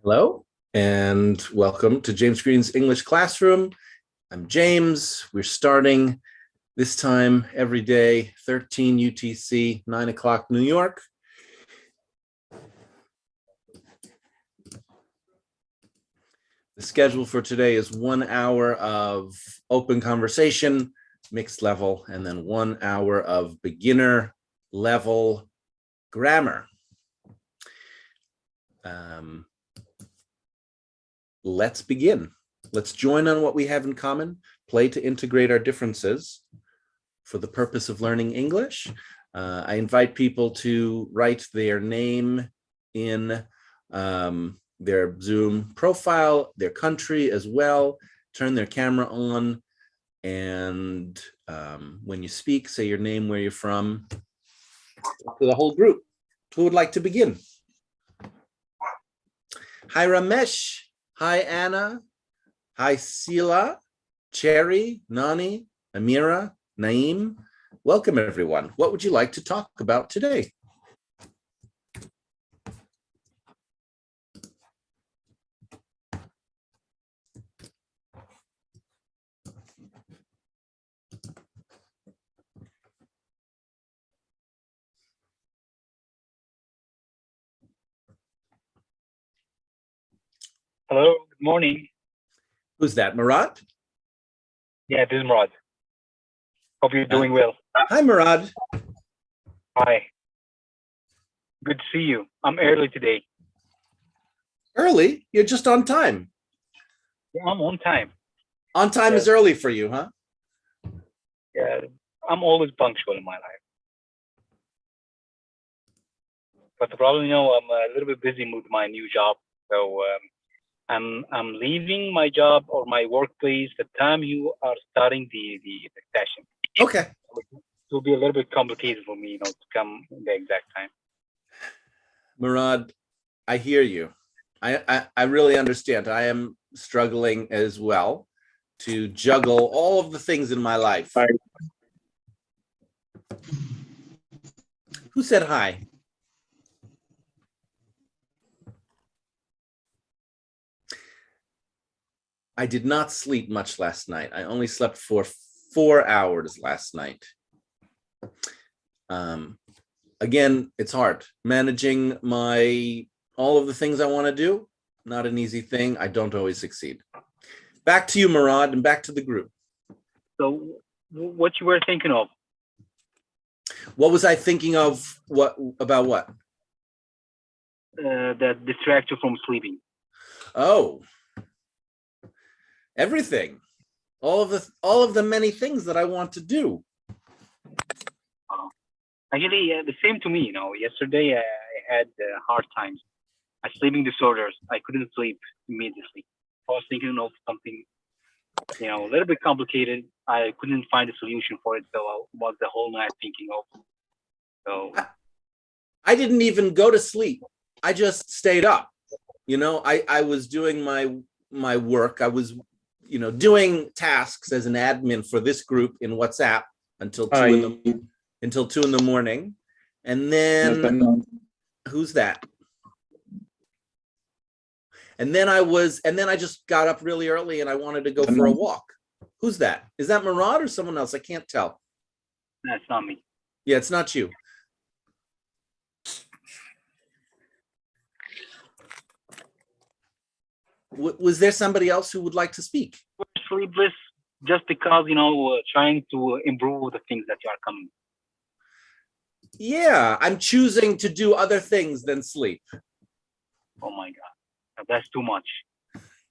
Hello, and welcome to James Green's English Classroom. I'm James. We're starting this time every day, 13 UTC, 9 o'clock New York. The schedule for today is 1 hour of open conversation, mixed level, and then 1 hour of beginner level grammar. Let's begin. Let's join on what we have in common, play to integrate our differences for the purpose of learning English. I invite people to write their name in their Zoom profile, their country as well, turn their camera on, and when you speak, say your name, where you're from, to the whole group. Who would like to begin? Hi, Ramesh. Hi, Anna. Hi, Sila, Cherry, Nani, Amira, Naeem. Welcome, everyone. What would you like to talk about today? Hello, good morning. Who's that, Murad? Yeah, this is Murad. Hope you're doing well. Hi, Murad. Hi. Good to see you. I'm early today. Early? You're just on time. Yeah, I'm on time. On time is early for you, huh? Yeah, I'm always punctual in my life. But the problem, I'm a little bit busy with my new job. So I'm leaving my job or my workplace the time you are starting the session. Okay. It will be a little bit complicated for me, to come in the exact time. Murad, I hear you. I really understand. I am struggling as well to juggle all of the things in my life. Hi. Who said hi? I did not sleep much last night. I only slept for 4 hours last night. Again, it's hard. Managing all of the things I want to do, not an easy thing. I don't always succeed. Back to you, Murad, and back to the group. So what you were thinking of? What was I thinking of? About what? That distract you from sleeping. Oh, everything. All of the many things that I want to do. Actually, the same to me. Yesterday I had hard times. Sleeping disorders. I couldn't sleep immediately. I was thinking of something, a little bit complicated. I couldn't find a solution for it, so I was the whole night thinking of. So I didn't even go to sleep. I just stayed up. I was doing my work. I was, doing tasks as an admin for this group in WhatsApp until 2 in the morning. And then who's that? And then I just got up really early and I wanted to go for a walk. Who's that? Is that Murad or someone else? I can't tell. That's not me. Yeah, it's not you. Was there somebody else who would like to speak? Sleepless just because, trying to improve the things that you are coming. Yeah, I'm choosing to do other things than sleep. Oh my God, that's too much.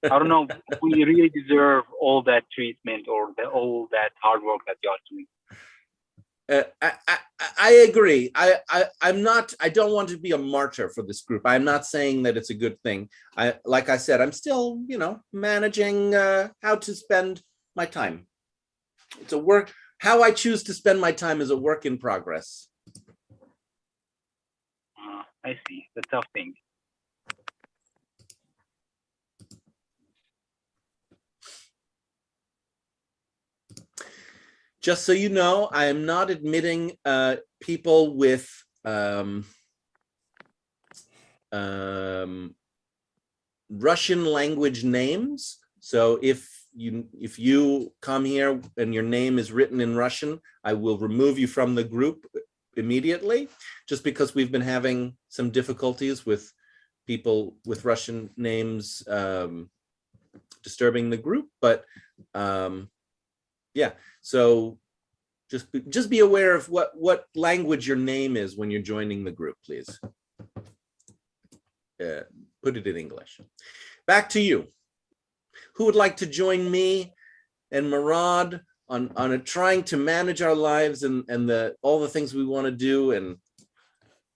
I don't know if we really deserve all that treatment or all that hard work that you are doing. I agree. I'm not. I don't want to be a martyr for this group. I'm not saying that it's a good thing. Like I said, I'm still, managing how to spend my time. It's a work. How I choose to spend my time is a work in progress. I see. The tough thing. Just so you know, I am not admitting people with Russian language names. So if you come here and your name is written in Russian, I will remove you from the group immediately, just because we've been having some difficulties with people with Russian names disturbing the group. But yeah, so just be aware of what language your name is when you're joining the group, please. Put it in English. Back to you. Who would like to join me and Murad on trying to manage our lives and all the things we want to do and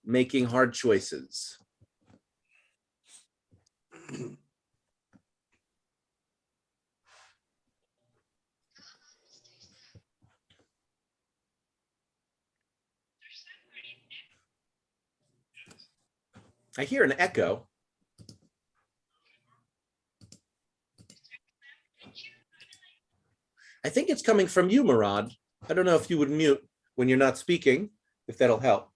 making hard choices? I hear an echo. I think it's coming from you, Murad. I don't know if you would mute when you're not speaking, if that'll help.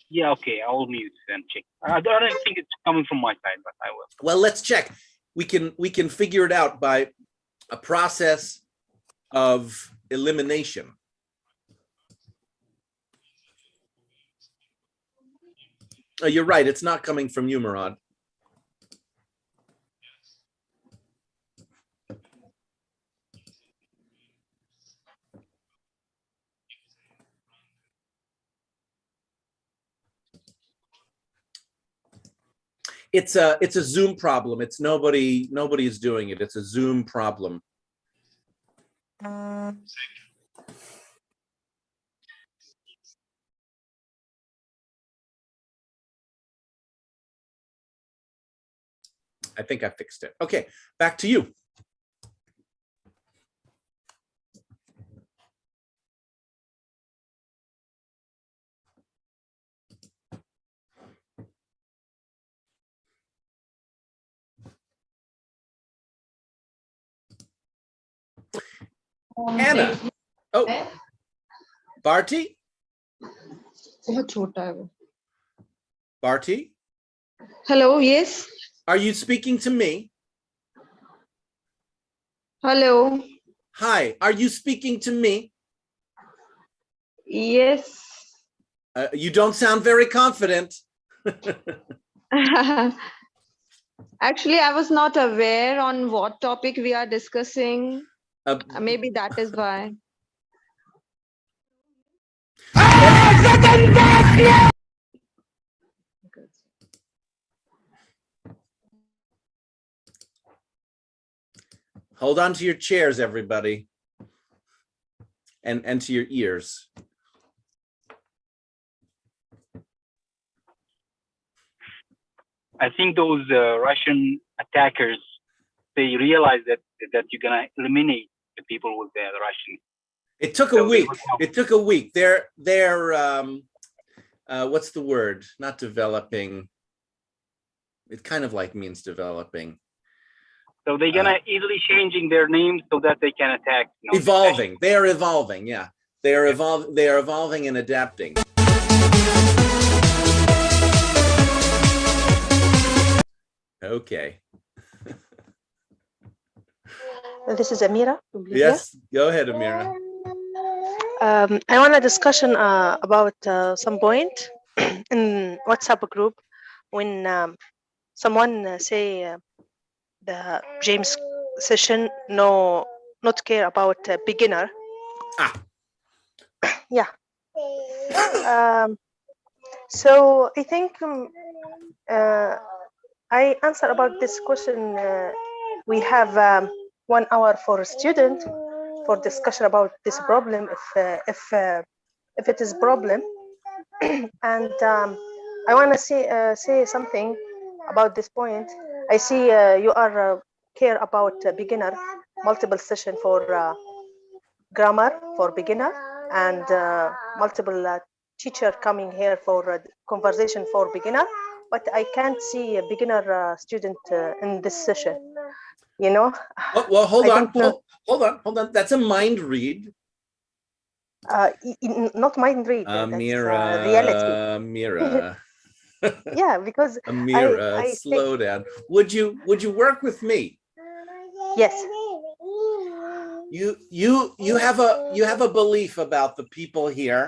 Yeah, okay, I will mute and check. I don't think it's coming from my side, but I will. Well, let's check. We can figure it out by a process of elimination. Oh, you're right. It's not coming from you, Murad. It's a Zoom problem. It's nobody's doing it. It's a Zoom problem. I think I fixed it. Okay, back to you. Anna. Oh, Barty? बहुत छोटा है वो. Barty? Hello, yes. Are you speaking to me? Hello. Hi, are you speaking to me? Yes. You don't sound very confident. Actually, I was not aware on what topic we are discussing. Maybe that is why. Hold on to your chairs, everybody, and to your ears. I think those Russian attackers, they realize that you're gonna eliminate the people with the Russian. It took a week. It took a week. They're what's the word? Not developing. It kind of like means developing. So they're gonna easily changing their names so that they can attack. You know, evolving. They are evolving. Yeah, they are evolving and adapting. Okay. This is Amira. Yes, go ahead, Amira. I want a discussion about some point in WhatsApp group when someone say the James session not care about beginner. Yeah. So I think I answer about this question. We have 1 hour for a student for discussion about this problem, if it is problem. And I want to say something about this point. I see you are care about beginner, multiple session for grammar for beginner, and multiple teacher coming here for conversation for beginner. But I can't see a beginner student in this session. You know. Well, hold on. That's a mind read. Not mind read. Amira, reality. Amira. Yeah, because Amira, I slow down. Would you work with me? yes. You have a belief about the people here.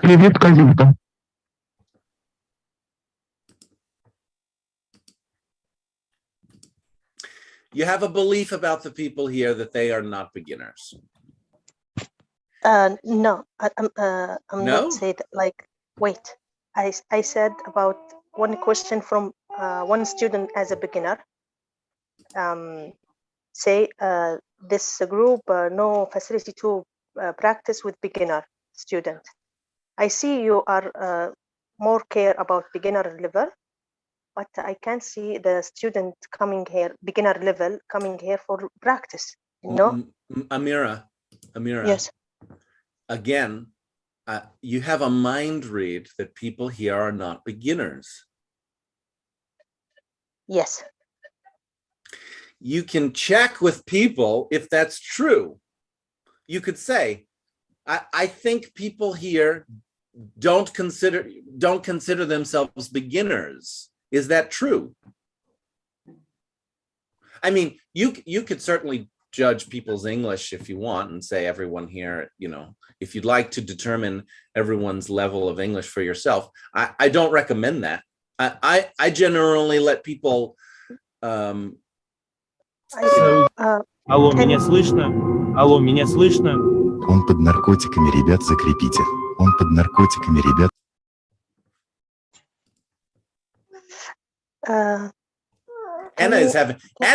You have a belief about the people here that they are not beginners. No, I'm No? not said like, wait, I said about one question from one student as a beginner. Say this group no facility to practice with beginner student. I see you are more care about beginner level, but I can't see the student coming here, beginner level, coming here for practice, you know? Amira, Yes. again, you have a mind read that people here are not beginners. Yes. You can check with people if that's true. You could say, I think people here don't consider themselves beginners. Is that true? I mean, you could certainly judge people's English if you want and say everyone here, if you'd like to determine everyone's level of English for yourself. I don't recommend that. I generally let people Алло, меня слышно? Алло, меня слышно? Он под наркотиками, ребят, закрепите. Он под наркотиками, ребят. Anna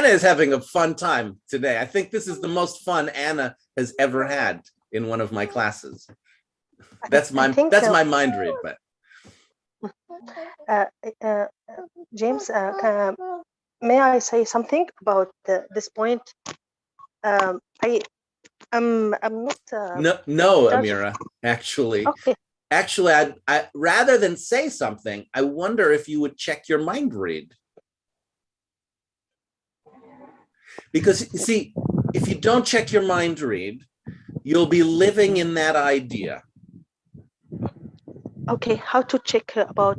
is having a fun time today. I think this is the most fun Anna has ever had in one of my classes. That's my mind read, but James, may I say something about this point? I'm not. No, Amira. Actually, okay. I rather than say something, I wonder if you would check your mind read. Because you see, if you don't check your mind read, you'll be living in that idea. Okay, how to check about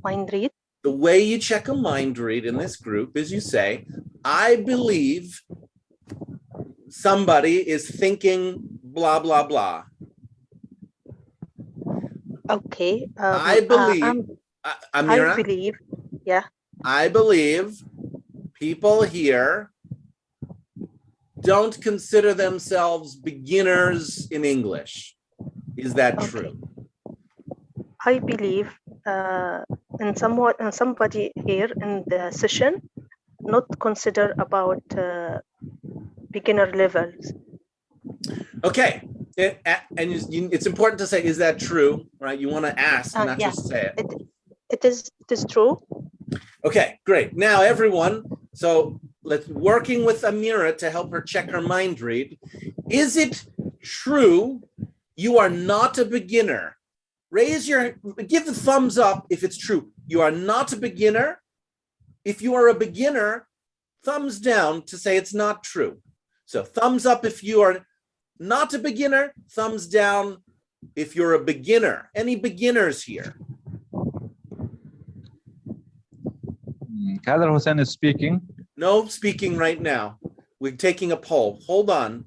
mind read? The way you check a mind read in this group is you say, I believe somebody is thinking blah, blah, blah. Okay. I believe, Amira, I believe, yeah. I believe people here don't consider themselves beginners in English. Is that true? I believe in somebody here in the session not consider about beginner levels. Okay, and it's important to say, is that true? Right? You want to ask, not just say it. It is true. Okay, great. Now, everyone, so working with Amira to help her check her mind read. Is it true you are not a beginner? Give the thumbs up if it's true. You are not a beginner. If you are a beginner, thumbs down to say it's not true. So thumbs up if you are not a beginner, thumbs down if you're a beginner. Any beginners here? Kader Hussein is speaking. No speaking right now. We're taking a poll. Hold on.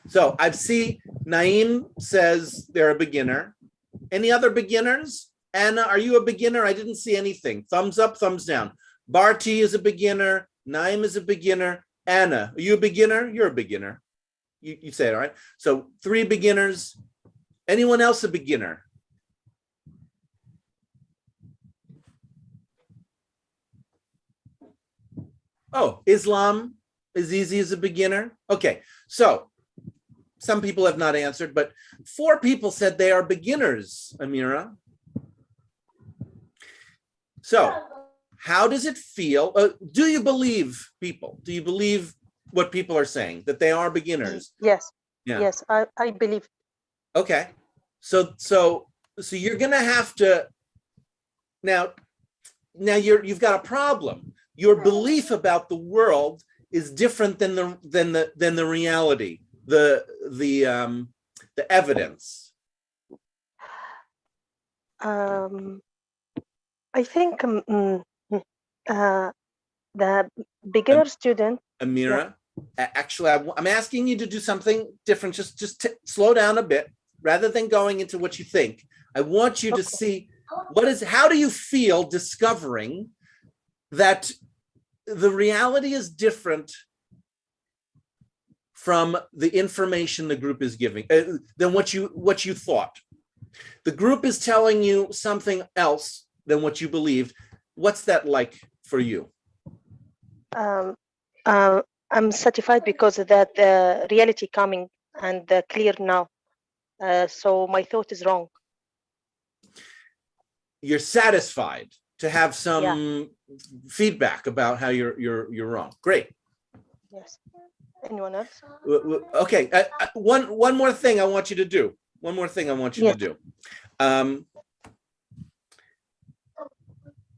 So I see Naeem says they're a beginner. Any other beginners? Anna, are you a beginner? I didn't see anything. Thumbs up, thumbs down. Barty is a beginner. Naeem is a beginner. Anna, are you a beginner? You're a beginner. You say it, all right? So 3 beginners. Anyone else a beginner? Oh, Islam Azizi is a beginner. Okay, so some people have not answered, but 4 people said they are beginners, Amira. So how does it feel? Do you believe people? Do you believe what people are saying, that they are beginners? Yes. Yeah. Yes, I believe. Okay. So you're going to have to now you've got a problem. Your belief about the world is different than the reality, the evidence. I think the beginner student. Amira, actually, I'm asking you to do something different. Just slow down a bit. Rather than going into what you think, I want you to see how do you feel discovering that the reality is different from the information the group is giving than what you thought. The group is telling you something else than what you believed. What's that like for you? I'm satisfied because of that reality coming and clear now. So my thought is wrong. You're satisfied to have some feedback about how you're wrong. Great. Yes. Anyone else? Okay. One more thing I want you to do. One more thing I want you to do.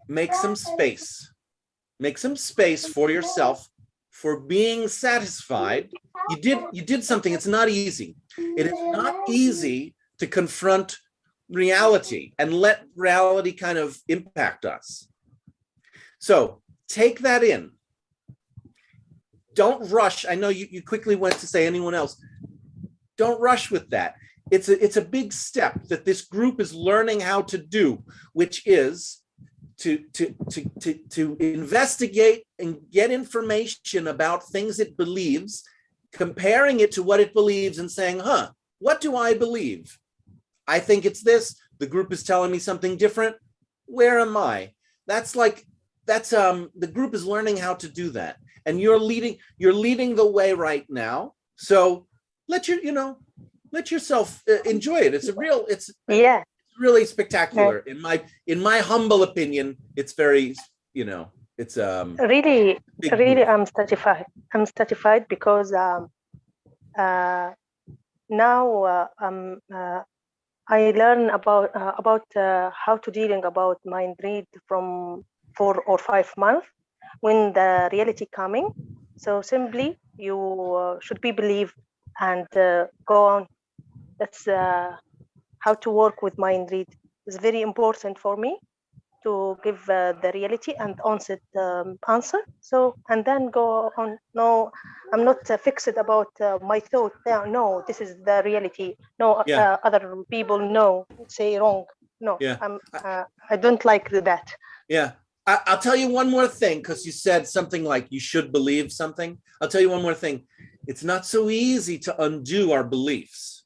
Make some space. Make some space for yourself for being satisfied. You did something. It's not easy. It is not easy to confront reality and let reality kind of impact us. So take that in. Don't rush. I know you quickly went to say anyone else. Don't rush with that. It's a big step that this group is learning how to do, which is to investigate and get information about things it believes, comparing it to what it believes and saying, what do I believe? I think it's this. The group is telling me something different. Where am I? That's the group is learning how to do that. And you're leading the way right now. So let yourself enjoy it. It's really spectacular. In my humble opinion, it's very, it's really I'm satisfied. I'm satisfied because now I learn about how to dealing about mind read from 4 or 5 months when the reality coming. So simply you should be believed and go on. That's how to work with mind read. It's very important for me to give the reality and answer. So and then go on. No, I'm not fixed about my thought. No, this is the reality. No, other people say wrong. No, I don't like that. Yeah. I'll tell you one more thing, because you said something like you should believe something. I'll tell you one more thing. It's not so easy to undo our beliefs.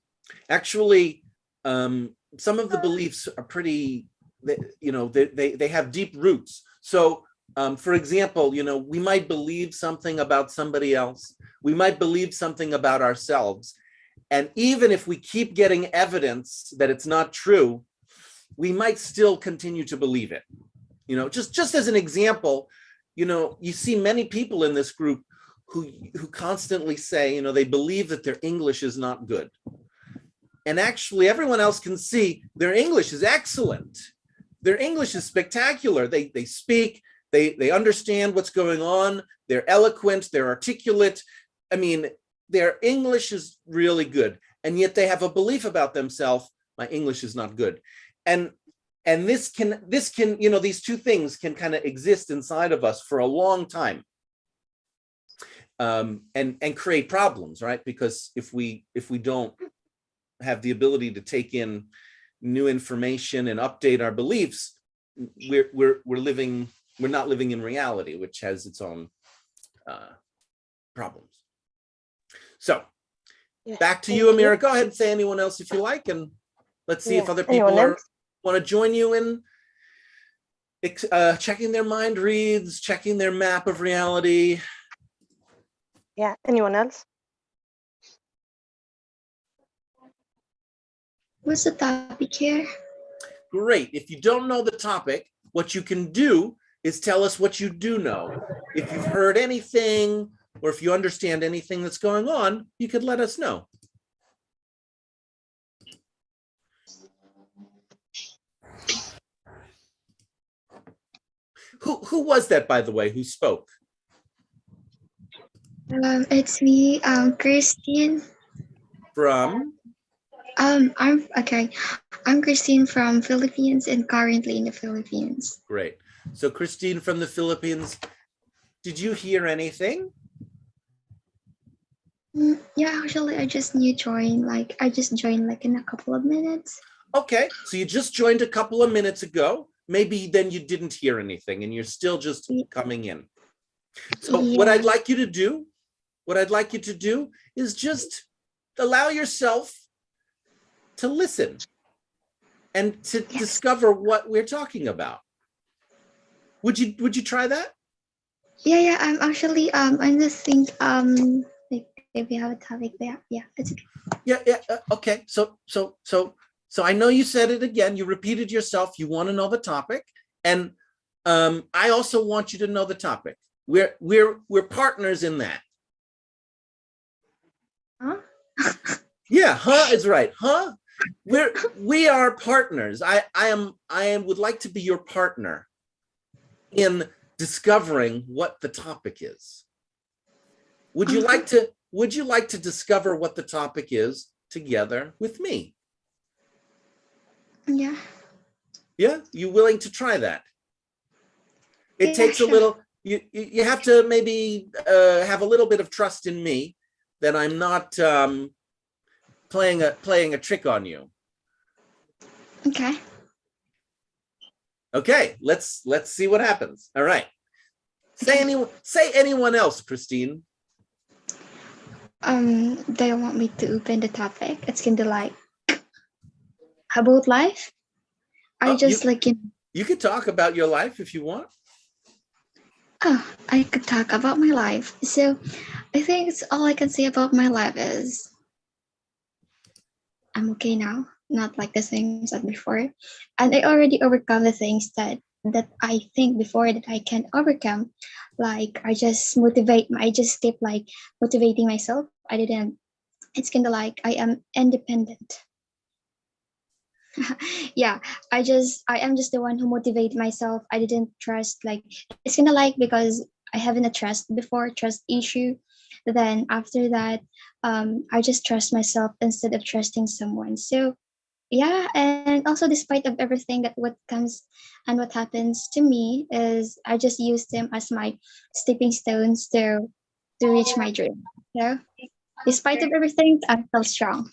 Actually, some of the beliefs are pretty, they have deep roots. So, for example, we might believe something about somebody else. We might believe something about ourselves. And even if we keep getting evidence that it's not true, we might still continue to believe it. Just as an example, you see many people in this group who constantly say, they believe that their English is not good. And actually everyone else can see their English is excellent. Their English is spectacular. They speak, they understand what's going on. They're eloquent, they're articulate. I mean, their English is really good. And yet they have a belief about themselves, my English is not good. And this can, these two things can kind of exist inside of us for a long time, and create problems, right? Because if we don't have the ability to take in new information and update our beliefs, we're not living in reality, which has its own problems. So back to you, Amira. Go ahead and say anyone else if you like, and let's see if other people want to join you in checking their mind reads, checking their map of reality. Yeah, anyone else? What's the topic here? Great. If you don't know the topic, what you can do is tell us what you do know. If you've heard anything, or if you understand anything that's going on, you could let us know. Who was that, by the way, who spoke? It's me, Christine. From? I'm okay. I'm Christine from Philippines and currently in the Philippines. Great. So Christine from the Philippines, did you hear anything? Yeah, actually, I just joined. Like, I just joined like in a couple of minutes. Okay, so you just joined a couple of minutes ago. Maybe then you didn't hear anything and you're still just coming in. So what I'd like you to do, is just allow yourself to listen and to discover what we're talking about. Would you try that? Yeah. I'm actually I just think like if we have a topic, yeah, it's okay. Yeah. Okay. So I know you said it again. You repeated yourself. You want to know the topic, and I also want you to know the topic. We're partners in that. Huh? Yeah, is right. We are partners. I would like to be your partner in discovering what the topic is. Would you like to discover what the topic is together with me? Yeah. Yeah, you willing to try that? It takes a sure. little, you have to maybe have a little bit of trust in me that I'm not playing a trick on you. Okay. Okay, let's see what happens. All right. Say anyone else, Christine. They want me to open the topic. It's kind of like about life. I just you could talk about your life if you want. Oh, I could talk about my life. So I think it's all I can say about my life is I'm okay now, not like the things that before. And I already overcome the things that I think before that I can overcome. Like I just keep like motivating myself. It's kind of like I am independent. Yeah, I am just the one who motivate myself. I didn't trust, like it's kind of like because I haven't a trust issue. Then after that, I just trust myself instead of trusting someone. So yeah, and also despite of everything that what comes and what happens to me is I just use them as my stepping stones to reach my dream. So despite of everything, I'm still strong.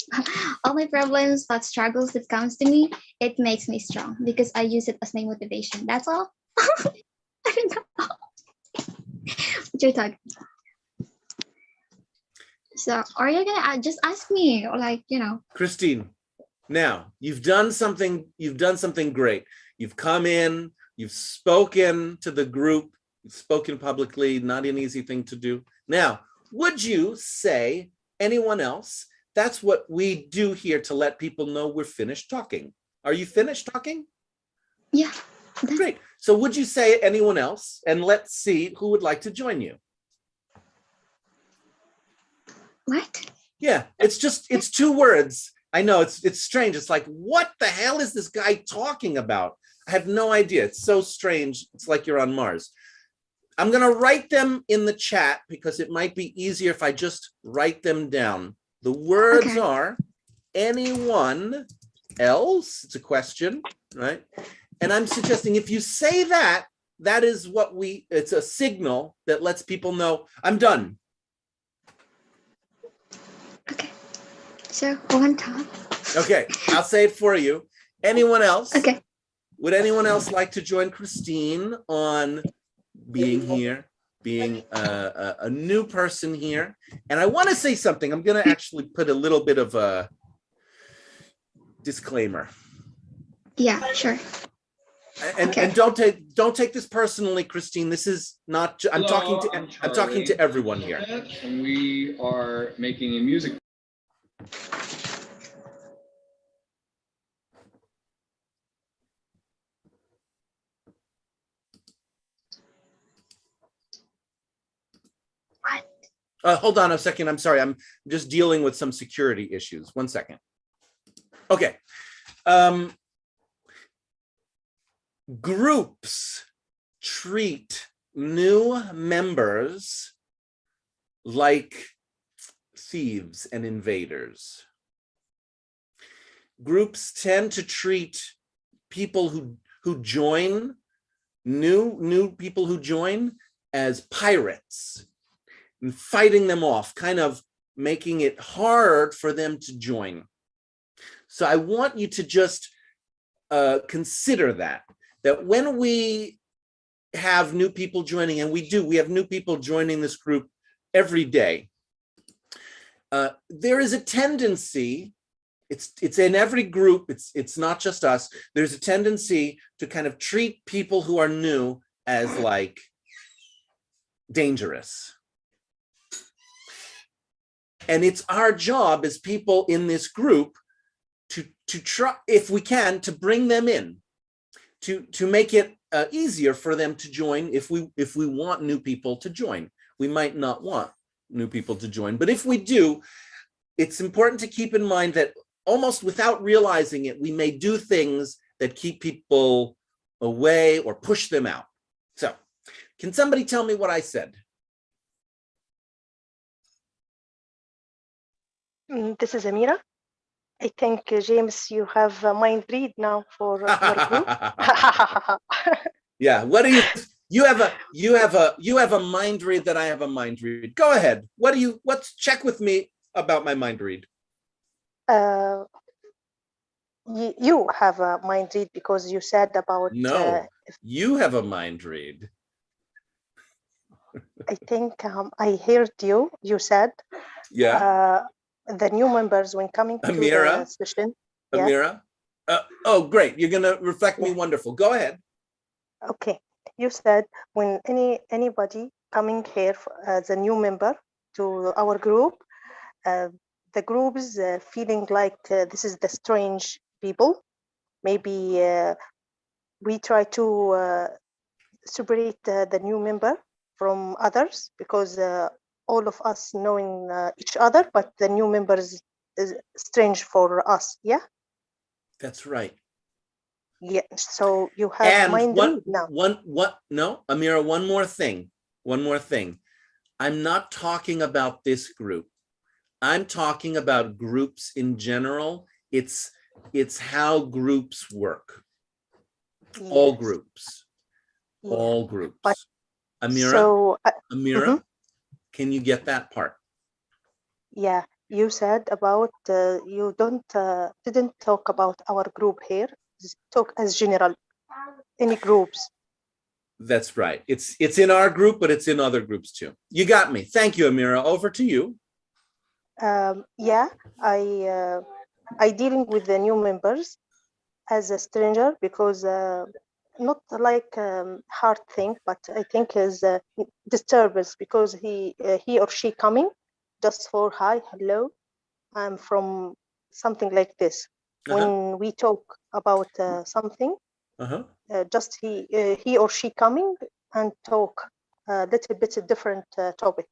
All my problems, that struggles that comes to me, it makes me strong because I use it as my motivation. That's all. I don't know what you're talking about. So are you gonna just ask me, or like, Christine, now you've done something great. You've come in, you've spoken to the group, you've spoken publicly, not an easy thing to do. Now, would you say anyone else? That's what we do here to let people know we're finished talking. Are you finished talking? Yeah. Great. So would you say anyone else? And let's see who would like to join you. What? Yeah, it's 2 words. I know it's strange. It's like, what the hell is this guy talking about? I have no idea. It's so strange. It's like you're on Mars. I'm going to write them in the chat because it might be easier if I just write them down. The words are anyone else. It's a question, right? And I'm suggesting if you say that, that is what it's a signal that lets people know I'm done. Okay. So one time. Okay, I'll say it for you. Anyone else? Okay. Would anyone else like to join Christine on being here, being a new person here? And I want to say something. I'm going to actually put a little bit of a disclaimer. Yeah, sure. And don't take this personally, Christine. This is not. I'm talking to everyone here. And we are making a music. Hold on a second. I'm sorry. I'm just dealing with some security issues. 1 second. Okay. Groups treat new members like thieves and invaders. groups tend to treat people who join, new people who join, as pirates and fighting them off, kind of making it hard for them to join. So I want you to just consider that when we have new people joining, and we have new people joining this group every day, there is a tendency, it's in every group, it's not just us, there's a tendency to kind of treat people who are new as like dangerous. And it's our job as people in this group to try, if we can, to bring them in, to make it easier for them to join. If we want new people to join, we might not want new people to join, but if we do, it's important to keep in mind that almost without realizing it, we may do things that keep people away or push them out. So, can somebody tell me what I said? This is Amira. I think, James, you have a mind read now for our group. Yeah, what do you have a mind read that I have a mind read. Go ahead. What's check with me about my mind read. You have a mind read because you said about no, you have a mind read. I think I heard you said the new members when coming Amira, to the session. Amira, oh great, you're gonna reflect me. Wonderful, go ahead. Okay, you said when anybody coming here as a new member to our group, the group is feeling like this is the strange people. Maybe we try to separate the new member from others because all of us knowing each other, but the new members is strange for us. Yeah, that's right. Yeah, so you have mind read now. No, Amira, one more thing. I'm not talking about this group. I'm talking about groups in general. It's how groups work. Yes. All groups. Yeah. All groups. But, Amira, so, Amira, can you get that part? Yeah, you said about you didn't talk about our group here. Talk as general, any groups. That's right. It's in our group, but it's in other groups too. You got me. Thank you, Amira. Over to you. Yeah, I dealing with the new members as a stranger because not like hard thing, but I think is disturbance because he or she coming just for hi, hello, I'm from something like this. When we talk about something, just he or she coming and talk a little bit a different topic.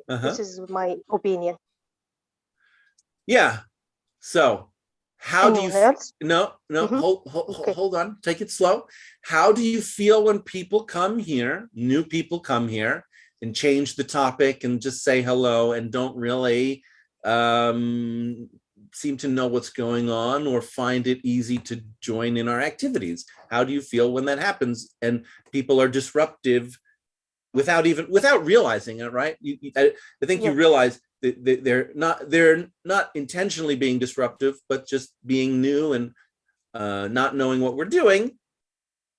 This is my opinion. Yeah. So how do you hold on, take it slow. How do you feel when people come here, new people come here and change the topic and just say hello and don't really seem to know what's going on or find it easy to join in our activities? How do you feel when that happens and people are disruptive without realizing it, right? I think you realize that they're not intentionally being disruptive, but just being new and not knowing what we're doing.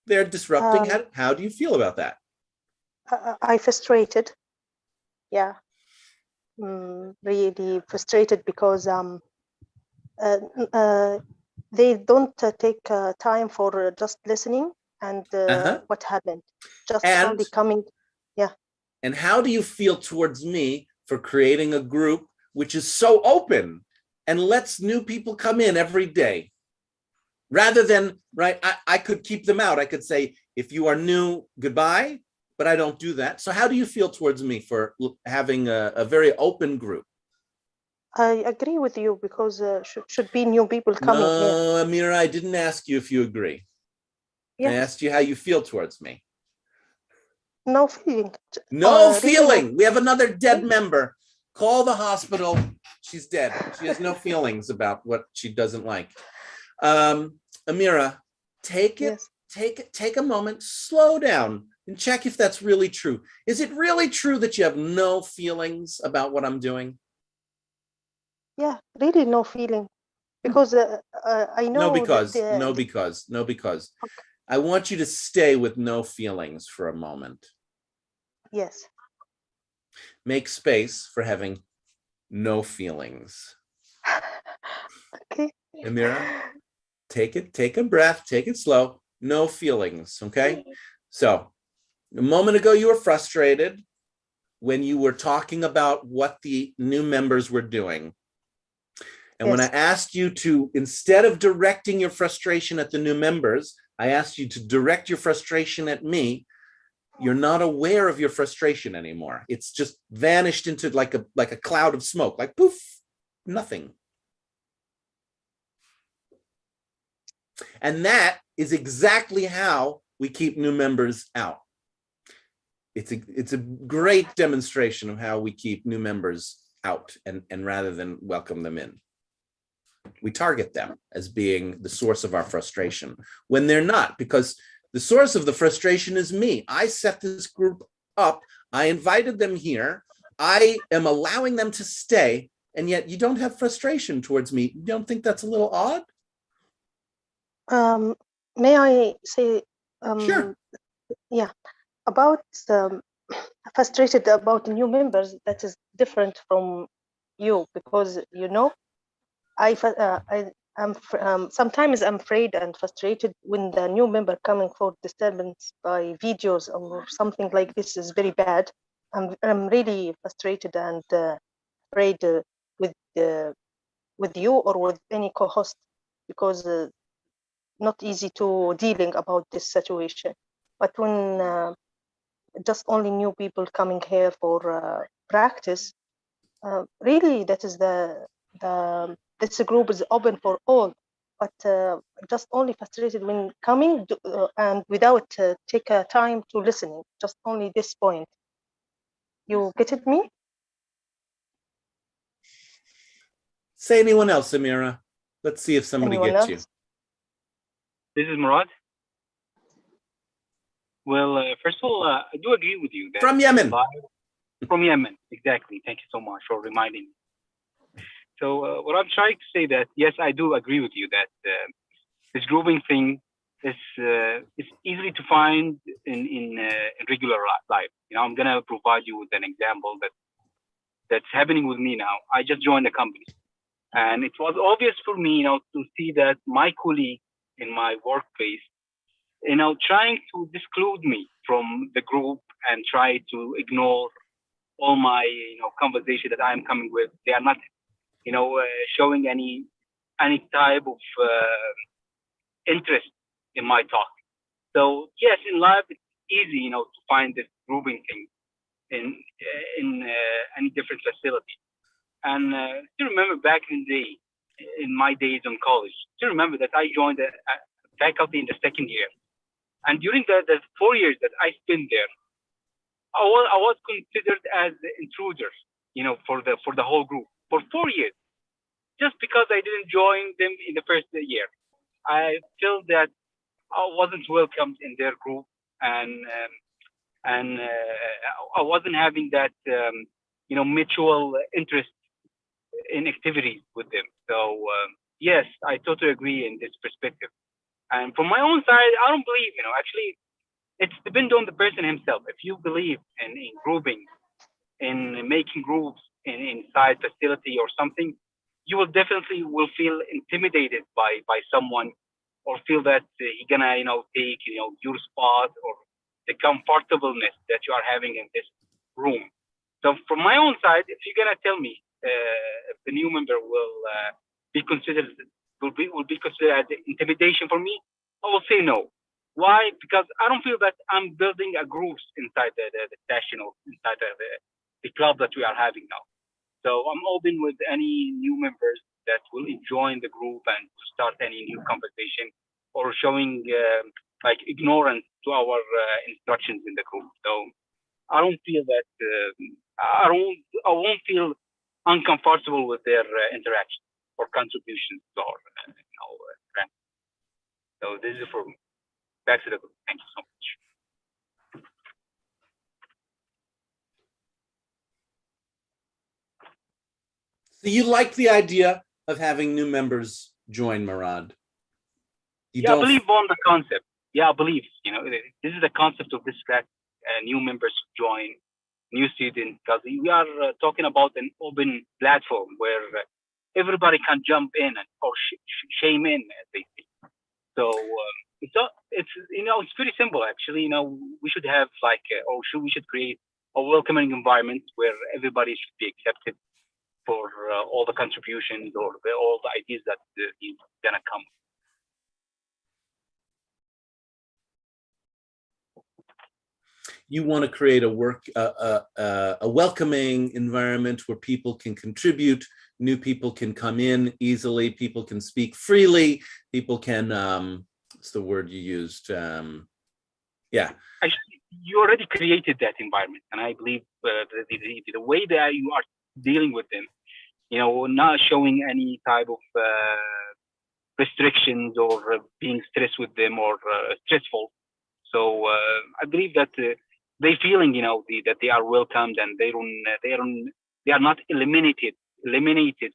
They're disrupting. How do you feel about that? I frustrated. Yeah, really frustrated because they don't take time for just listening and what happened. Just only coming. Yeah. And how do you feel towards me for creating a group which is so open and lets new people come in every day? Rather than, right, I could keep them out. I could say, if you are new, goodbye, but I don't do that. So how do you feel towards me for having a very open group? I agree with you because should be new people coming here. No, Amira, I didn't ask you if you agree. Yes. I asked you how you feel towards me. No feeling. No feeling. Really? We have another dead member. Call the hospital. She's dead. She has no feelings about what she doesn't like. Amira, take it, Yes. take a moment, slow down and check if that's really true. Is it really true that you have no feelings about what I'm doing? Yeah, really no feeling because I No, know that because, no, because, no, because. I want you to stay with no feelings for a moment. yes. Make space for having no feelings. Okay. Amira, take a breath, take it slow, no feelings, okay? So, a moment ago, you were frustrated when you were talking about what the new members were doing. And when I Yes. asked you to, instead of directing your frustration at the new members, I asked you to direct your frustration at me. You're not aware of your frustration anymore. It's just vanished into like a cloud of smoke, like poof, nothing. And that is exactly how we keep new members out. It's a great demonstration of how we keep new members out and rather than welcome them in. We target them as being the source of our frustration when they're not, because the source of the frustration is me. I set this group up. I invited them here. I am allowing them to stay, and yet you don't have frustration towards me. You don't think that's a little odd? May I say, Sure. yeah, about frustrated about new members, that is different from you because you know sometimes I'm afraid and frustrated when the new member coming for disturbance by videos or something like this is very bad. I'm really frustrated and afraid with with you or with any co-host because not easy to dealing about this situation. But when just only new people coming here for practice, really that is the this group is open for all, but just only frustrated when coming and without take a time to listening, just only this point. You get it me? Say anyone else, Amira. Let's see if somebody Anyone gets you. else? This is Murad. Well, first of all, I do agree with you that From Yemen. From Yemen, exactly. Thank you so much for reminding me. So what I'm trying to say that yes, I do agree with you that this grouping thing is easily to find in regular life. You know, I'm gonna provide you with an example that's happening with me now. I just joined the company, and it was obvious for me, you know, to see that my colleague in my workplace, you know, trying to disclude me from the group and try to ignore all my, you know, conversation that I'm coming with. They are not, you know, showing any type of interest in my talk. So yes, in life it's easy, you know, to find this grouping thing in any different facility. And still remember back in the day, in my days in college, still remember that I joined a faculty in the second year, and during the 4 years that I spent there, I was considered as the intruder, you know, for the whole group for 4 years, just because I didn't join them in the first year. I felt that I wasn't welcomed in their group, and I wasn't having that you know, mutual interest in activities with them. So yes, I totally agree in this perspective. And from my own side, I don't believe, you know, actually it's depends on the person himself. If you believe in grouping, in making groups inside facility or something, you will definitely will feel intimidated by someone, or feel that he's gonna, you know, take, you know, your spot, or the comfortableness that you are having in this room. So from my own side, if you're gonna tell me if the new member will be considered will be considered as intimidation for me, I will say no. Why? Because I don't feel that I'm building a group inside the session, or inside the club that we are having now. So I'm open with any new members that will join the group and start any new conversation, or showing like ignorance to our instructions in the group. So I don't feel that I won't feel uncomfortable with their interaction or contributions to our you know, So this is for me. Back to the group. Thank you so much. So you like the idea of having new members join, Murad? I believe on the concept. Yeah, I believe, this is the concept of this track, new members join, new students, because we are talking about an open platform where everybody can jump in or shame in, as they say. So it's very simple actually. We should have we should create a welcoming environment where everybody should be accepted for all the contributions or all the ideas that is gonna come. You want to create a welcoming environment where people can contribute, new people can come in easily, people can speak freely, people can, what's the word you used? Yeah. Actually, you already created that environment. And I believe the way that you are dealing with them, not showing any type of restrictions or being stressed with them or stressful. So I believe that they feeling, that they are welcomed and they are not eliminated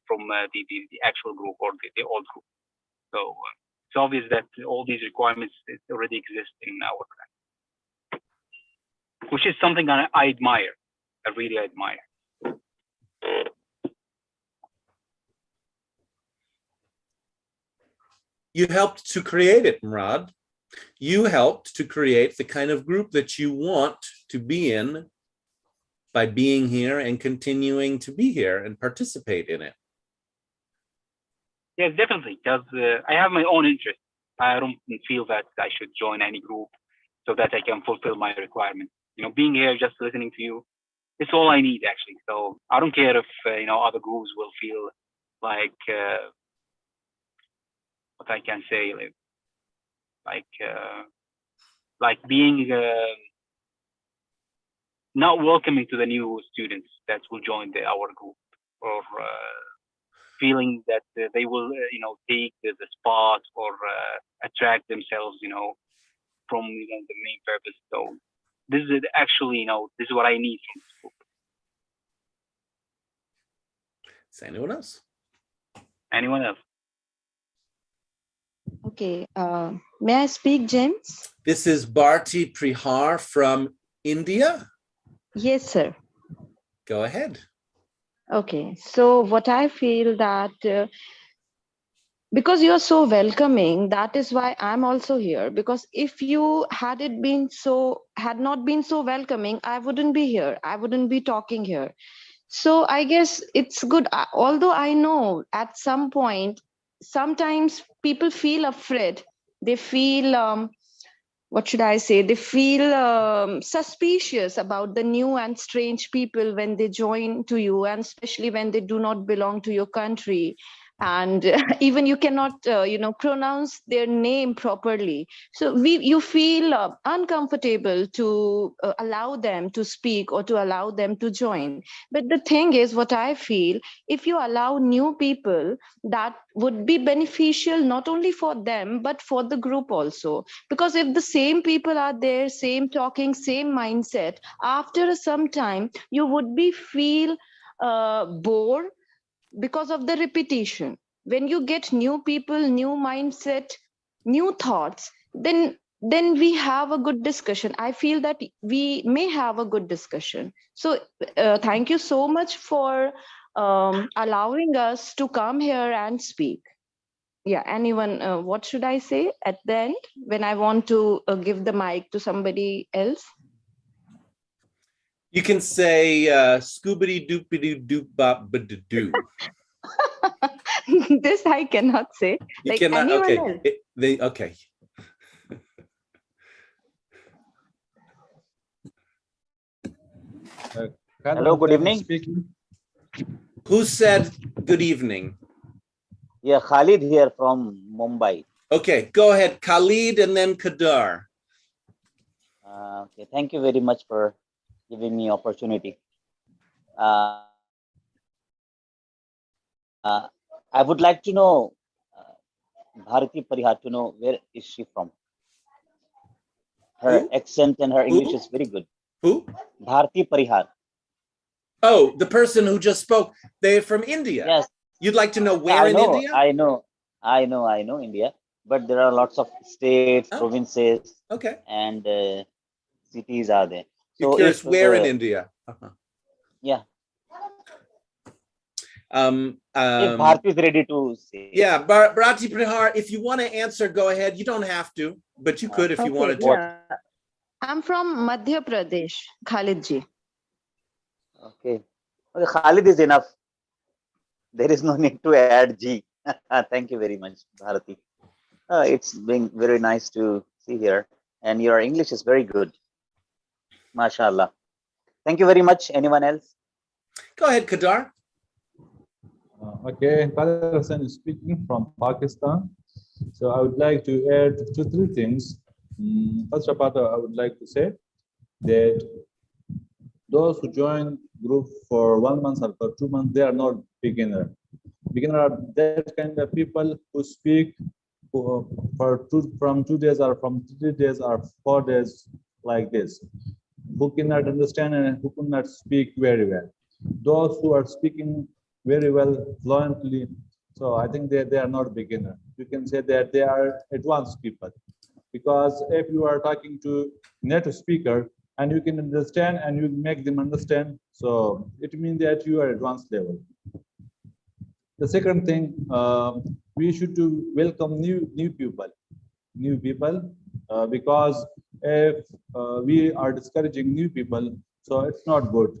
from the actual group or the old group. So it's obvious that all these requirements already exist in our class, which is something I admire. I really admire. You helped to create it, Murad. You helped to create the kind of group that you want to be in by being here and continuing to be here and participate in it. Yes, definitely, because I have my own interest. I don't feel that I should join any group so that I can fulfill my requirements. Being here, just listening to you, it's all I need actually. So I don't care if other groups will feel like what I can say, like being not welcoming to the new students that will join our group, or feeling that they will take the spot or attract themselves from the main purpose. So this is actually this is what I need from this group. Is anyone else? Anyone else? Okay. May I speak, James? This is Bharti Prihar from India. Yes, sir. Go ahead. Okay. So what I feel that because you are so welcoming, that is why I'm also here. Because if you had not been so welcoming, I wouldn't be here. I wouldn't be talking here. So I guess it's good. Although I know at some point, sometimes people feel afraid. They feel, what should I say? They feel suspicious about the new and strange people when they join to you, and especially when they do not belong to your country. And even you cannot, pronounce their name properly. So you feel uncomfortable to allow them to speak or to allow them to join. But the thing is, what I feel, if you allow new people, that would be beneficial not only for them, but for the group also. Because if the same people are there, same talking, same mindset, after some time, you would be feel bored because of the repetition. When you get new people, new mindset, new thoughts, then we have a good discussion. I feel that we may have a good discussion. So thank you so much for allowing us to come here and speak. Yeah, anyone, what should I say at the end when I want to give the mic to somebody else? You can say scoobity doopity doop bop doo. This I cannot say. You like cannot. anyone Okay. else. Okay. Hello, good evening. Who said good evening? Yeah, Khalid here from Mumbai. Okay, go ahead, Khalid and then Kadar. Okay, thank you very much for giving me opportunity. I would like to know Bharati Parihar to know where is she from. Her Who? accent and her English Who? is very good. Who? Bharati Parihar. Oh, the person who just spoke. They're from India. Yes. You'd like to know Yeah, where in India? I know India. But there are lots of states, Oh. provinces, Okay. and cities are there. You're So curious if where in India? yeah, Um, if Bharati is ready to say. yeah, Bharati Prihar, if you want to answer, go ahead. You don't have to, but you could if you wanted to. Yeah. I'm from Madhya Pradesh, Khalid ji. Okay. Khalid is enough. There is no need to add G. Thank you very much, Bharati. It's been very nice to see here. And your English is very good. MashaAllah. Thank you very much. Anyone else? Go ahead, Kadar. Okay, Qadir Hassan is speaking from Pakistan. So I would like to add 2-3 things. First of all, I would like to say that those who join group for 1 month or for 2 months, they are not beginner. Beginner are that kind of people who speak from 2 days or from 3 days or 4 days like this, who cannot understand and who cannot speak very well. Those who are speaking very well fluently, so I think they are not beginner. You can say that they are advanced people, because if you are talking to native speaker and you can understand and you make them understand, so it means that you are advanced level. The second thing, we should to welcome new people, because if we are discouraging new people, so it's not good.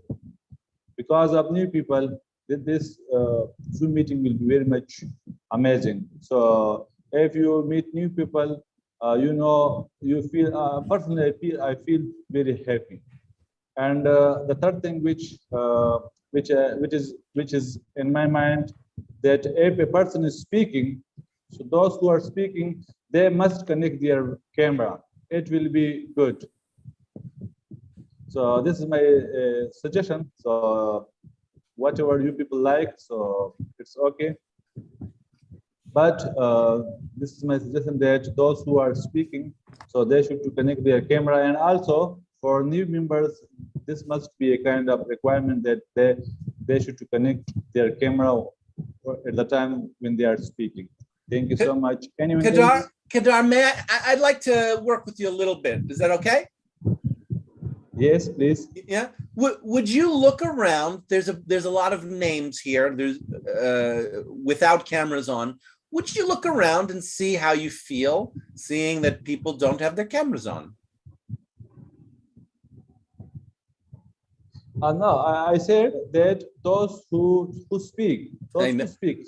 Because of new people, this Zoom meeting will be very much amazing. So if you meet new people, you feel personally I feel very happy. And the third thing which is in my mind, that if a person is speaking, so those who are speaking, they must connect their camera. It will be good. So this is my suggestion. So whatever you people like, so it's okay. But this is my suggestion, that those who are speaking, so they should to connect their camera. And also for new members, this must be a kind of requirement that they should to connect their camera at the time when they are speaking. Thank you so much. Anyone else? Kadar, I'd like to work with you a little bit. Is that okay? Yes, please. Yeah. Would you look around? There's a lot of names here. There's without cameras on. Would you look around and see how you feel seeing that people don't have their cameras on? No, I said that those who speak, those who speak.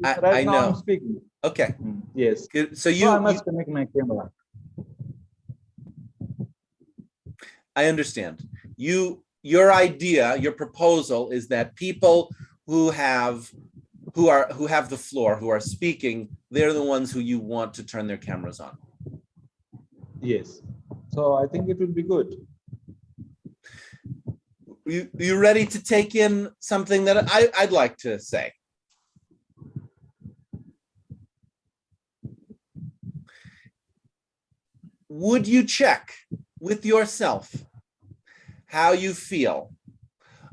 Right now I'm speaking. Okay. Yes. So I must connect my camera. I understand. Your idea, your proposal is that people who have the floor, who are speaking, they're the ones who you want to turn their cameras on. Yes. So I think it will be good. You ready to take in something that I'd like to say? Would you check with yourself how you feel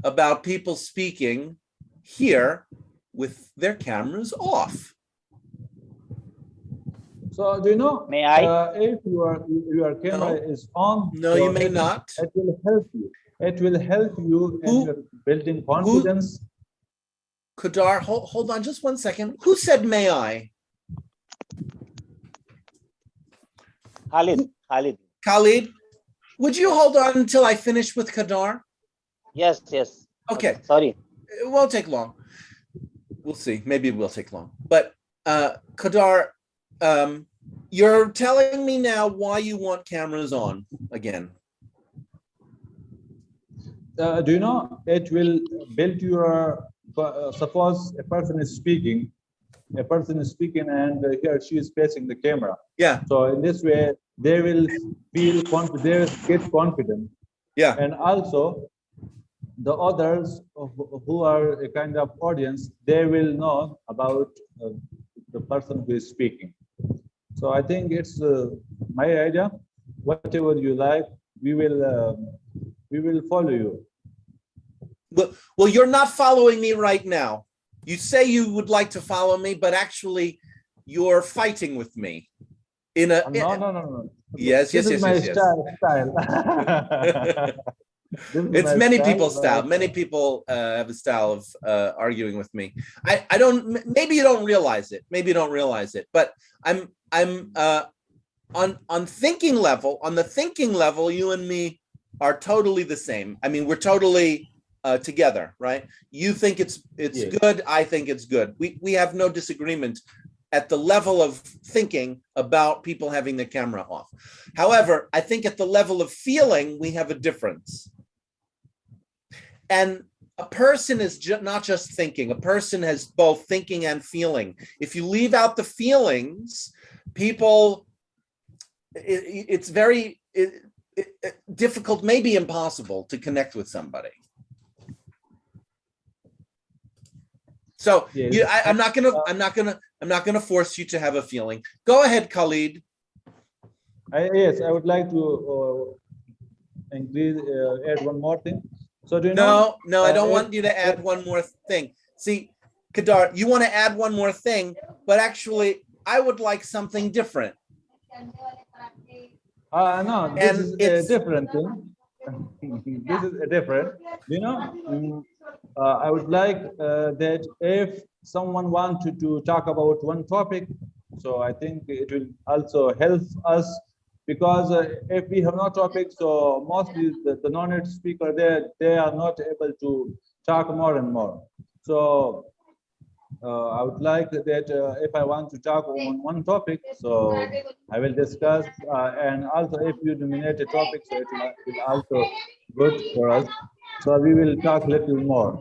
about people speaking here with their cameras off? So do you know? May I? If your camera is on, no, so you may not. It will help you. It will help you in your building confidence. Kadar, hold on just 1 second. Who said may I? Khalid, would you hold on until I finish with Kadar? Yes. Okay. Sorry. It won't take long. We'll see. Maybe it will take long. But Kadar, you're telling me now why you want cameras on again. Do you know, it will build your, suppose a person is speaking and he or she is facing the camera. Yeah. So in this way, they will feel confident, they will get confident. Yeah. And also, the others who are a kind of audience, they will know about the person who is speaking. So I think it's my idea. Whatever you like, we will follow you. Well, you're not following me right now. You say you would like to follow me, but actually you're fighting with me. No. Yes. This is my style. It's many people's style. Many people have a style of arguing with me. I don't. Maybe you don't realize it. Maybe you don't realize it. But I'm on thinking level. On the thinking level, you and me are totally the same. I mean, we're totally together, right? You think it's Yes. good. I think it's good. We have no disagreement at the level of thinking about people having their camera off. However, I think at the level of feeling, we have a difference. And a person is not just thinking. A person has both thinking and feeling. If you leave out the feelings, people, it's very difficult, maybe impossible, to connect with somebody. So Yes. I'm not gonna force you to have a feeling. Go ahead, Khalid. Yes, I would like to increase, add one more thing. So do you No, know? I don't want you to add one more thing. See, Kadar, you want to add one more thing, but actually, I would like something different. No, this is a different thing. This is a different. You know, I would like that if someone wanted to talk about one topic, so I think it will also help us, because if we have no topic, so mostly the non-native speaker, they are not able to talk more and more. So I would like that if I want to talk on one topic, so I will discuss, and also if you nominate a topic, so it will also good for us. So we will talk a little more.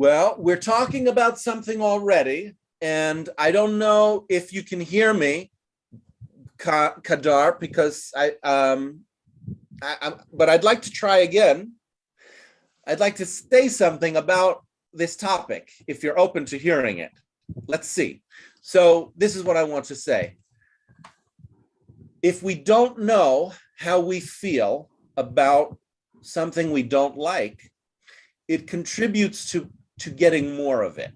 Well, we're talking about something already, and I don't know if you can hear me, Kadar, because but I'd like to try again. I'd like to say something about this topic, if you're open to hearing it. Let's see. So this is what I want to say. If we don't know how we feel about something we don't like, it contributes to getting more of it.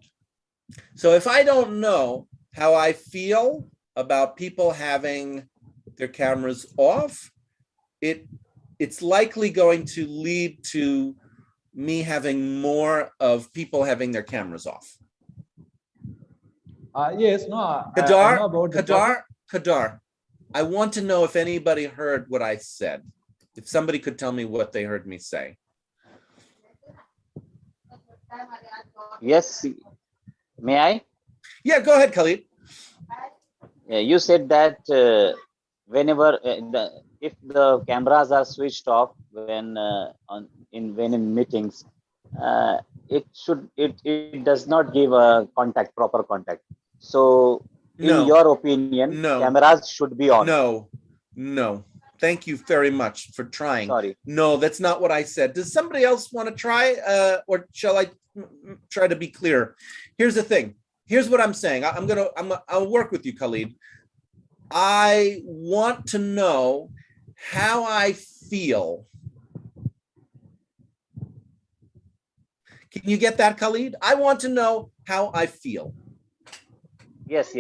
So if I don't know how I feel about people having their cameras off, it's likely going to lead to me having more of people having their cameras off. Yes, no, I know about the Kadar, I want to know if anybody heard what I said. If somebody could tell me what they heard me say. Yes, may I? Yeah, go ahead, Khalid. You said that whenever if the cameras are switched off when in meetings, it does not give a proper contact. So in your opinion, cameras should be on. No. Thank you very much for trying. Sorry. No, that's not what I said. Does somebody else want to try, or shall I try to be clear? Here's the thing. Here's what I'm saying. I'll work with you, Khalid. I want to know how I feel. Can you get that, Khalid? I want to know how I feel. Yes.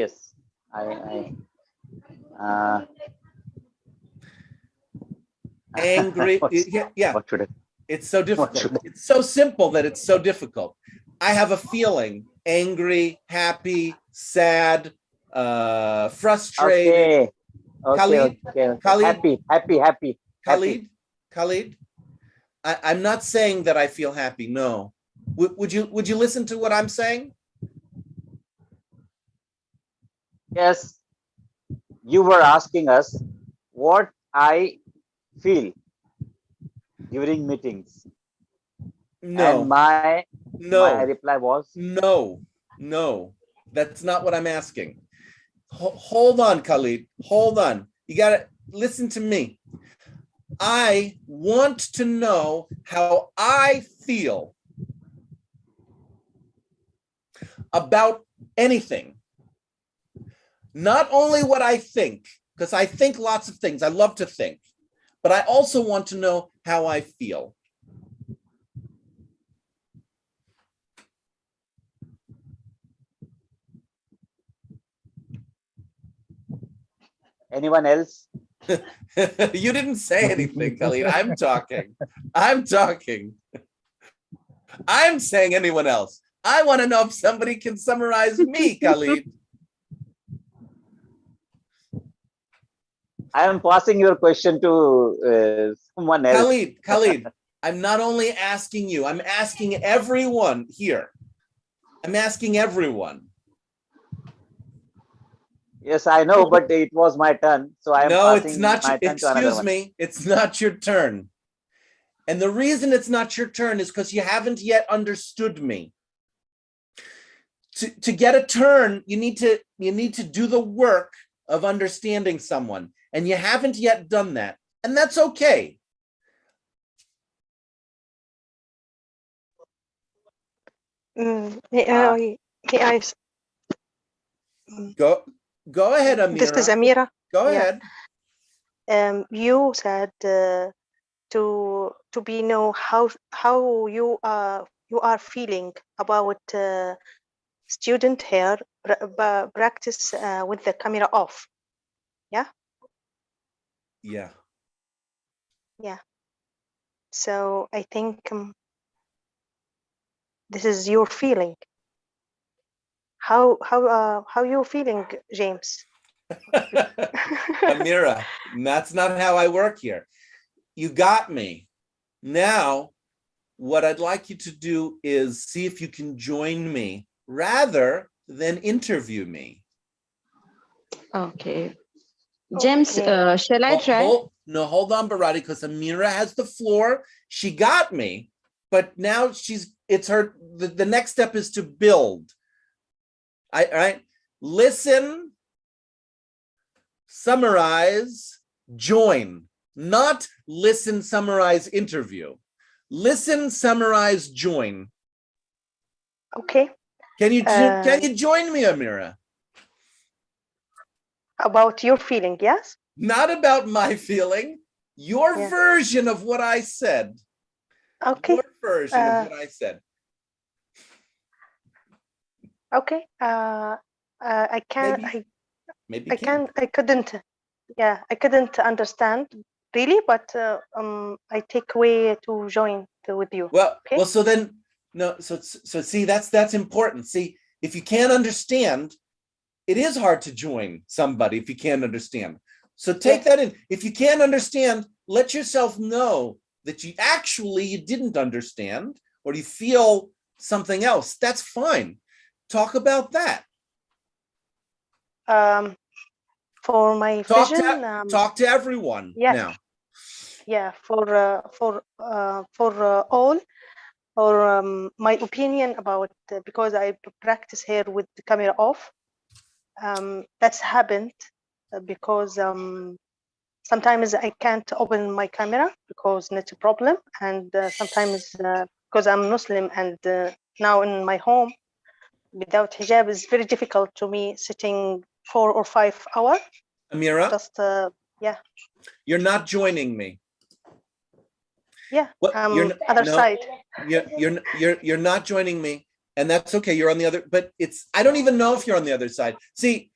Angry. Yeah. What should it? It's so difficult. It's so simple that it's so difficult. I have a feeling: angry, happy, sad, frustrated. Okay. Khalid, happy. Khalid, I'm not saying that I feel happy. No. Would you listen to what I'm saying? Yes. You were asking us what I feel during meetings. No. And my reply was no. That's not what I'm asking. Hold on, Khalid. Hold on. You gotta listen to me. I want to know how I feel about anything. Not only what I think, because I think lots of things. I love to think, but I also want to know how I feel. Anyone else? You didn't say anything, Khalid. I'm talking. I'm talking. I'm saying anyone else. I want to know if somebody can summarize me, Khalid. I am passing your question to someone else. Khalid, I'm not only asking you, I'm asking everyone here. I'm asking everyone. Yes, I know, but it was my turn, so I am No, passing it's not. my turn to another Excuse one. me. It's not your turn. And the reason it's not your turn is because you haven't yet understood me. To get a turn, you need to do the work of understanding someone, and you haven't yet done that, and that's okay. Go ahead, Amira. This is Amira. Go Yeah. ahead. You said to be know how you are feeling about student here practice with the camera off. Yeah. Yeah. Yeah. So I think this is your feeling. How you feeling, James? Amira, that's not how I work here. You got me. Now, what I'd like you to do is see if you can join me rather than interview me. Okay. James, shall I try? Hold on, Barati, because Amira has the floor. She got me, but now the next step is to build. All right, listen, summarize, join. Not listen, summarize, interview. Listen, summarize, join. Okay. Can you join me, Amira? About your feeling, yes? Not about my feeling. Your version of what I said. Okay. Your version of what I said. Okay. I can't. Maybe I can't. I couldn't. Yeah, I couldn't understand really, but I take away to join with you. Well, okay? well, so then no. So see, that's important. See, if you can't understand, it is hard to join somebody if you can't understand. So take that in. If you can't understand, let yourself know that you didn't understand, or you feel something else. That's fine. Talk about that. For my vision, talk to everyone now. Yeah, for all, or my opinion about because I practice here with the camera off. That's happened because sometimes I can't open my camera because it's a problem, and sometimes because I'm Muslim and now in my home without hijab is very difficult to me sitting 4 or 5 hours. Amira, just yeah. You're not joining me. Yeah, other side. You're not joining me, and that's okay. You're on the other, but I don't even know if you're on the other side. See,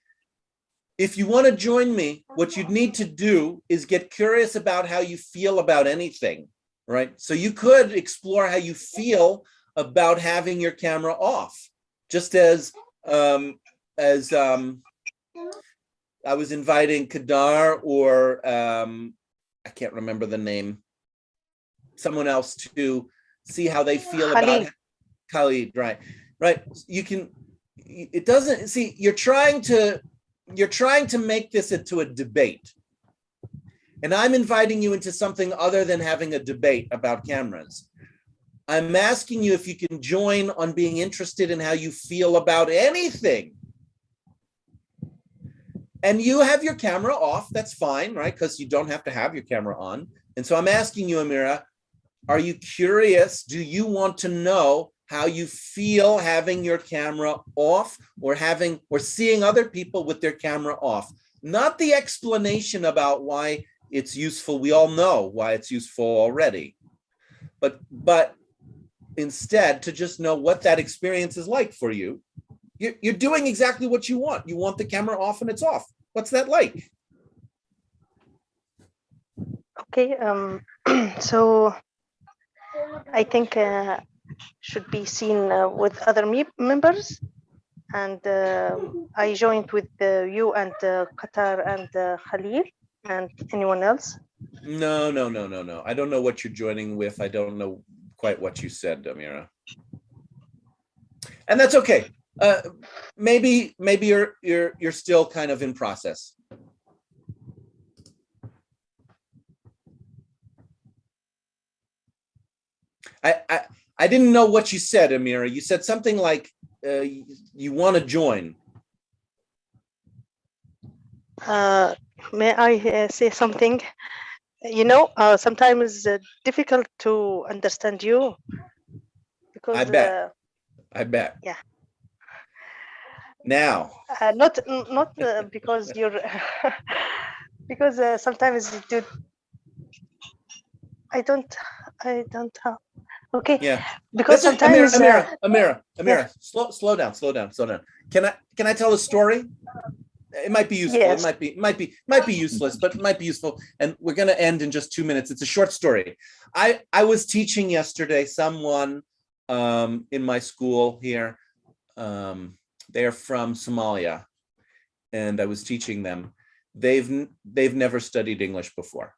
if you want to join me, what you'd need to do is get curious about how you feel about anything, right? So you could explore how you feel about having your camera off, just as I was inviting Kadar or I can't remember the name, someone else to see how they feel about Khalid, right? You can. It doesn't. See, you're trying to make this into a debate, and I'm inviting you into something other than having a debate about cameras. I'm asking you if you can join on being interested in how you feel about anything. And you have your camera off, that's fine, right? Because you don't have to have your camera on. And so I'm asking you, Amira, are you curious? Do you want to know how you feel having your camera off or seeing other people with their camera off. Not the explanation about why it's useful. We all know why it's useful already. But instead to just know what that experience is like for you. You're doing exactly what you want. You want the camera off and it's off. What's that like? Okay, so I think should be seen with other members, and I joined with you and Qatar and Khalil and anyone else. No. I don't know what you're joining with. I don't know quite what you said, Amira. And that's okay. Maybe you're still kind of in process. I didn't know what you said, Amira. You said something like you want to join. May I say something? You know, sometimes it's difficult to understand you because I bet. Yeah. Now. Not because you're because sometimes you do. I don't have. Okay. Yeah. Because sometimes Amira, yeah. slow down. Can I tell a story? It might be useful. Yes. It might be useless, but it might be useful. And we're going to end in just 2 minutes. It's a short story. I was teaching yesterday someone in my school here. They're from Somalia, and I was teaching them. They've never studied English before.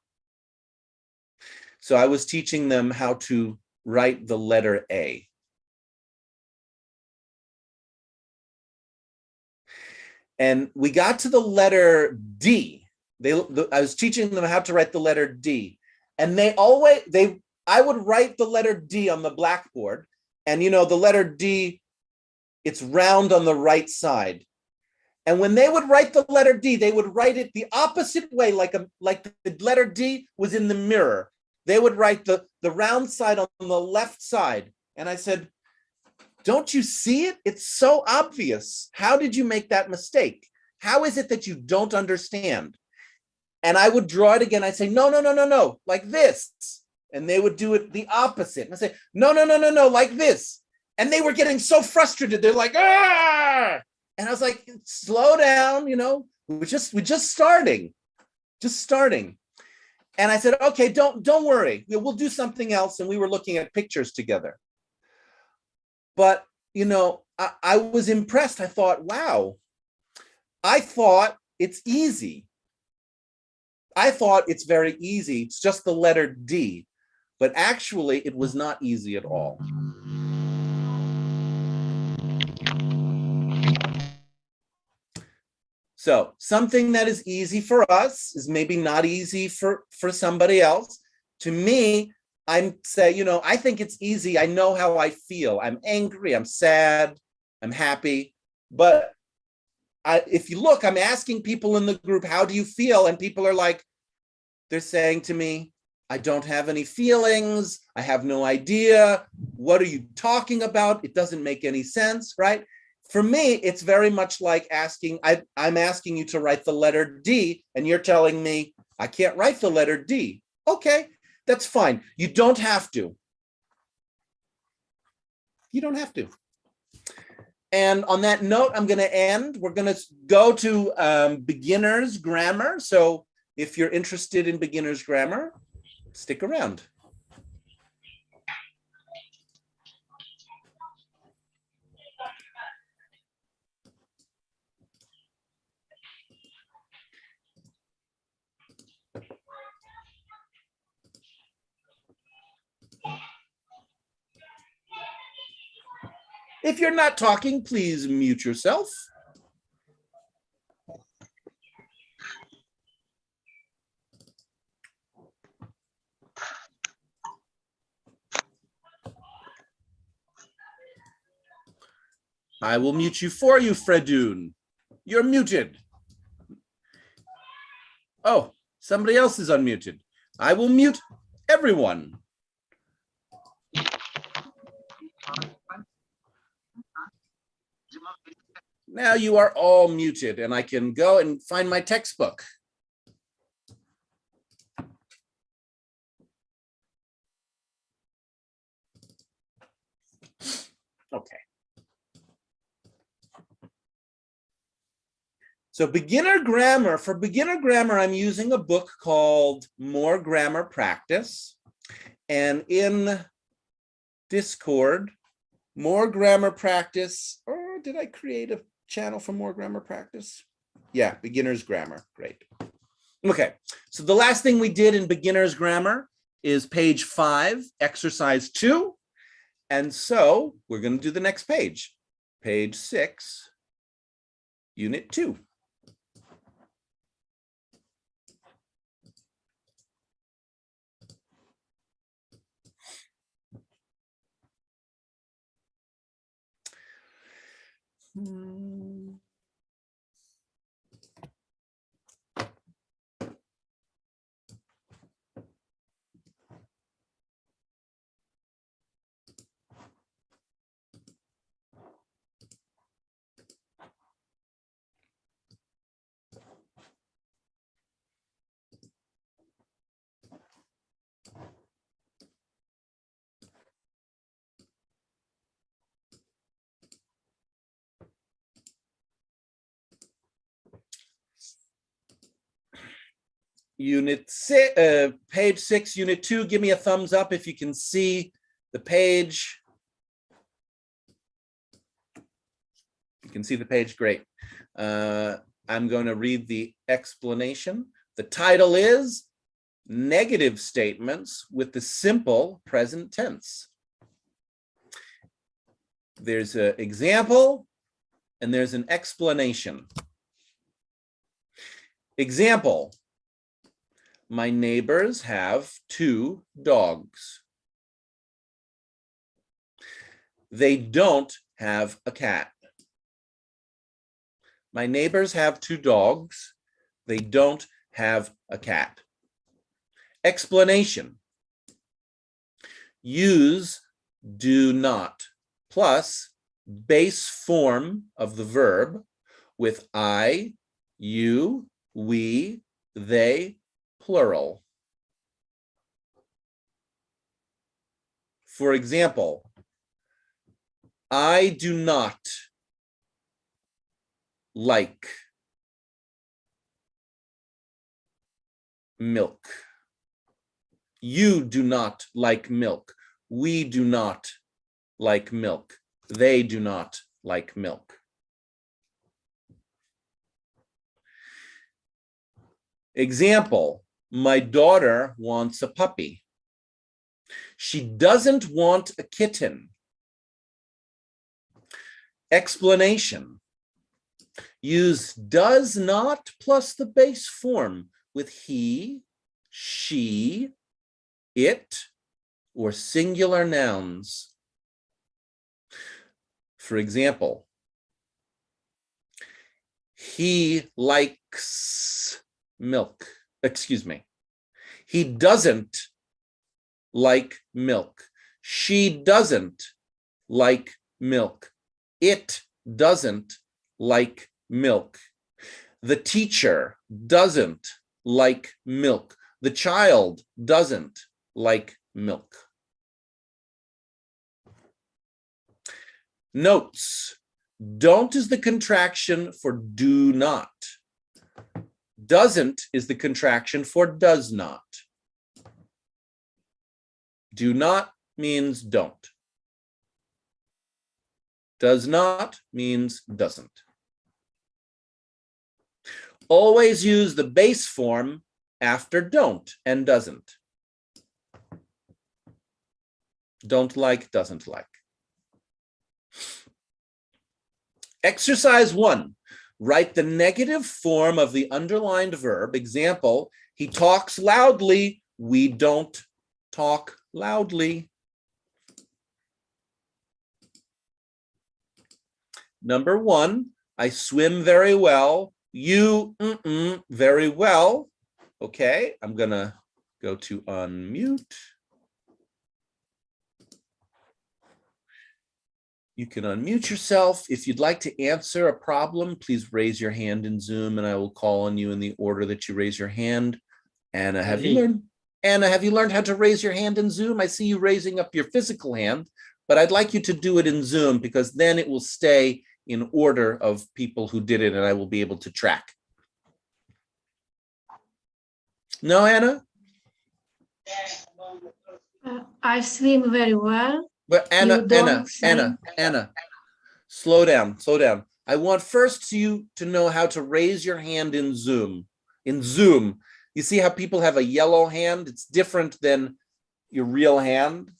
So I was teaching them how to write the letter A. And we got to the letter D. I was teaching them how to write the letter D. And I would write the letter D on the blackboard. And you know, the letter D, it's round on the right side. And when they would write the letter D, they would write it the opposite way, like the letter D was in the mirror. They would write the round side on the left side. And I said, don't you see it? It's so obvious. How did you make that mistake? How is it that you don't understand? And I would draw it again. I'd say, no, like this. And they would do it the opposite. And I say, no, like this. And they were getting so frustrated. They're like, ah! And I was like, slow down, you know, we're just starting. And I said, okay, don't worry. We'll do something else. And we were looking at pictures together. But, you know, I was impressed. I thought, wow, I thought it's easy. I thought it's very easy. It's just the letter D. But actually, it was not easy at all. So something that is easy for us is maybe not easy for somebody else. To me, I'm say, you know, I think it's easy. I know how I feel. I'm angry, I'm sad, I'm happy. But if you look, I'm asking people in the group, how do you feel? And people are like, they're saying to me, I don't have any feelings. I have no idea. What are you talking about? It doesn't make any sense, right? For me, it's very much like asking, I'm asking you to write the letter D, and you're telling me I can't write the letter D. Okay. That's fine. You don't have to. You don't have to. And on that note, I'm going to end. We're going to go to beginner's grammar. So if you're interested in beginner's grammar, stick around. If you're not talking, please mute yourself. I will mute you for you, Fredun. You're muted. Oh, somebody else is unmuted. I will mute everyone. Now you are all muted and I can go and find my textbook. Okay. So beginner grammar, for beginner grammar, I'm using a book called More Grammar Practice. And in Discord, More Grammar Practice, or did I create a channel for More Grammar Practice? Yeah, beginner's grammar, great. Okay, so the last thing we did in beginner's grammar is page 5, exercise 2. And so we're going to do the next page, page 6, unit 2. Unit 6, page 6, unit 2, give me a thumbs up if you can see the page. You can see the page, great. I'm going to read the explanation. The title is Negative Statements with the Simple Present Tense. There's an example and there's an explanation. Example. My neighbors have 2 dogs. They don't have a cat. My neighbors have 2 dogs. They don't have a cat. Explanation. Use do not plus base form of the verb with I, you, we, they, plural. For example, I do not like milk. You do not like milk. We do not like milk. They do not like milk. Example, my daughter wants a puppy. She doesn't want a kitten. Explanation. Use does not plus the base form with he, she, it, or singular nouns. For example, he likes milk. Excuse me. He doesn't like milk. She doesn't like milk. It doesn't like milk. The teacher doesn't like milk. The child doesn't like milk. Notes. Don't is the contraction for do not. Doesn't is the contraction for does not. Do not means don't. Does not means doesn't. Always use the base form after don't and doesn't. Don't like, doesn't like. Exercise 1. Write the negative form of the underlined verb. Example, he talks loudly. We don't talk loudly. Number 1, I swim very well. You very well. Okay, I'm gonna go to unmute. You can unmute yourself. If you'd like to answer a problem, please raise your hand in Zoom and I will call on you in the order that you raise your hand. Anna, have you learned how to raise your hand in Zoom? I see you raising up your physical hand, but I'd like you to do it in Zoom because then it will stay in order of people who did it and I will be able to track. No, Anna? I swim very well. But You don't swim. Anna, slow down. I want first you to know how to raise your hand in Zoom. In Zoom, you see how people have a yellow hand? It's different than your real hand.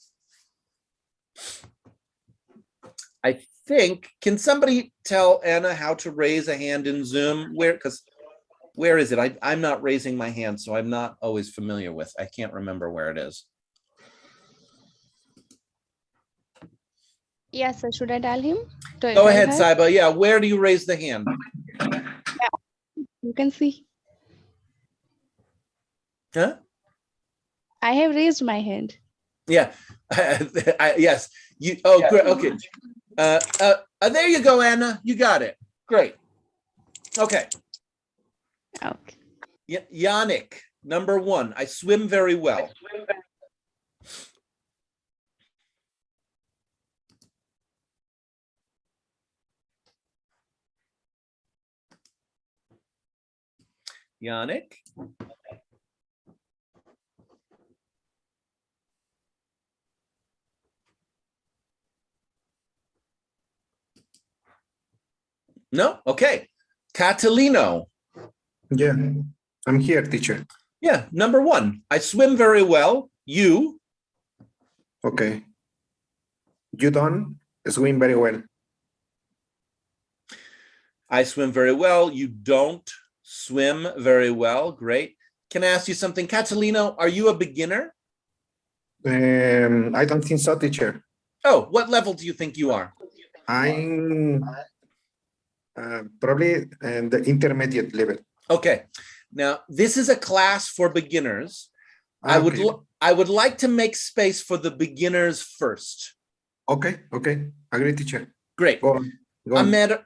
I think, can somebody tell Anna how to raise a hand in Zoom? Where is it? I'm not raising my hand, so I'm not always familiar with. I can't remember where it is. Yes, sir. Should I tell him? Go ahead, Saiba. Yeah, where do you raise the hand? You can see. Huh? I have raised my hand. Yeah. Yes. You. Oh, great. Okay. There you go, Anna. You got it. Great. Okay. Okay. Yannick, number 1. I swim very well. Yannick. No? Okay. Catalino. Yeah, I'm here, teacher. Yeah, number 1. I swim very well. You. Okay. You don't swim very well. I swim very well. You don't swim very well. Great. Can I ask you something? Catalino, are you a beginner? I don't think so, teacher. Oh, what level do you think you are? I'm probably the intermediate level. Okay. Now, this is a class for beginners. Okay. I would like to make space for the beginners first. Okay. Agree, teacher. Great. Go on.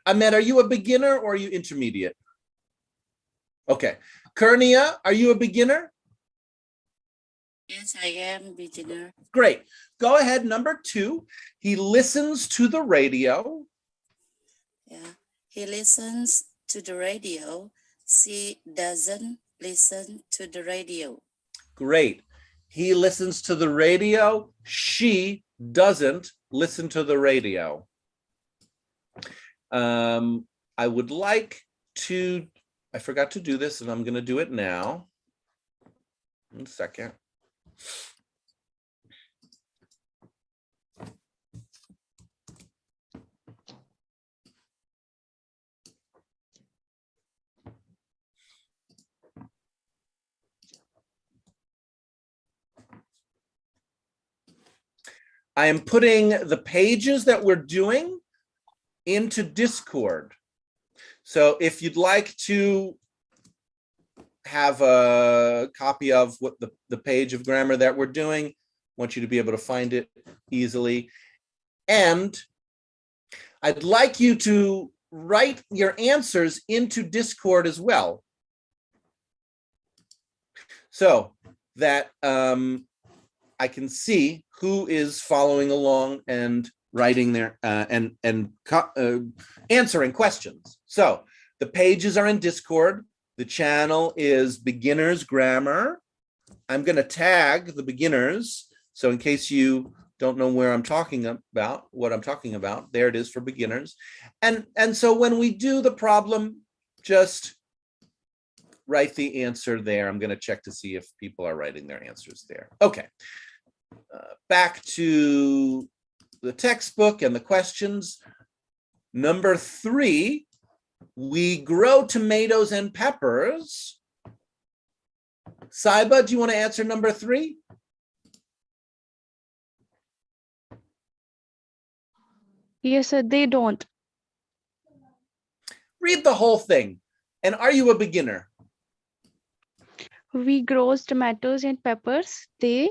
Ahmed, are you a beginner or are you intermediate? Okay. Kernia, are you a beginner? Yes, I am beginner. Great. Go ahead. Number 2, he listens to the radio. Yeah, he listens to the radio. She doesn't listen to the radio. Great. He listens to the radio. She doesn't listen to the radio. I would like to, I forgot to do this and I'm going to do it now. 1 second. I am putting the pages that we're doing into Discord. So if you'd like to have a copy of what the page of grammar that we're doing, I want you to be able to find it easily. And I'd like you to write your answers into Discord as well, so that I can see who is following along and writing their answering questions. So the pages are in Discord. The channel is Beginners Grammar. I'm going to tag the beginners. So in case you don't know where I'm talking about, what I'm talking about, there it is for beginners. And so when we do the problem, just write the answer there. I'm going to check to see if people are writing their answers there. Okay. Back to the textbook and the questions. Number 3, we grow tomatoes and peppers. Saiba, do you want to answer number 3? Yes, sir. They don't. Read the whole thing. And are you a beginner? We grow tomatoes and peppers. They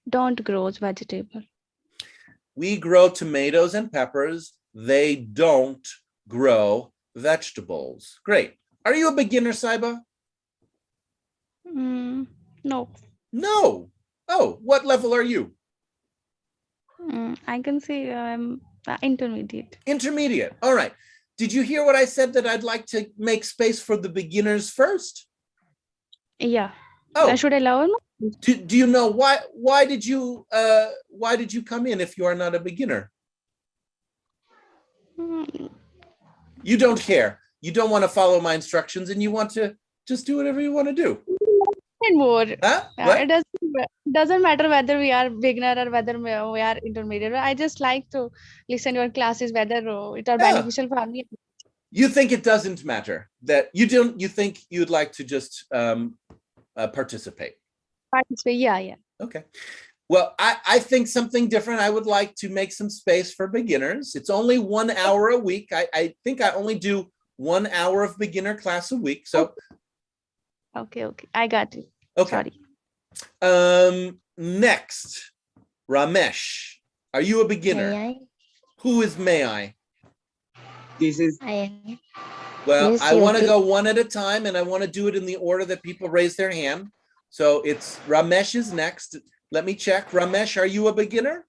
don't grow vegetable. We grow tomatoes and peppers. They don't grow vegetables. Great. Are you a beginner, Saiba? No. No. Oh, what level are you? I can say I'm intermediate. Intermediate. All right. Did you hear what I said, that I'd like to make space for the beginners first? Yeah. Oh. Should I allow him? Do you know why did you come in if you are not a beginner? You don't care. You don't want to follow my instructions, and you want to just do whatever you want to do. And more. Huh? What? It doesn't matter whether we are beginner or whether we are intermediate. I just like to listen to your classes, whether it are beneficial for me. You think it doesn't matter, that you don't, you think you'd like to just participate. Participate, yeah. Okay. Well, I think something different. I would like to make some space for beginners. It's only 1 hour a week. I think I only do 1 hour of beginner class a week. So. Okay. I got it. Okay. Sorry. Next, Ramesh. Are you a beginner? May I? Who is may I? This is I am. Well, Yes, I you want to do. go one at a time, and I want to do it in the order that people raise their hand. So it's Ramesh is next. Let me check. Ramesh, are you a beginner?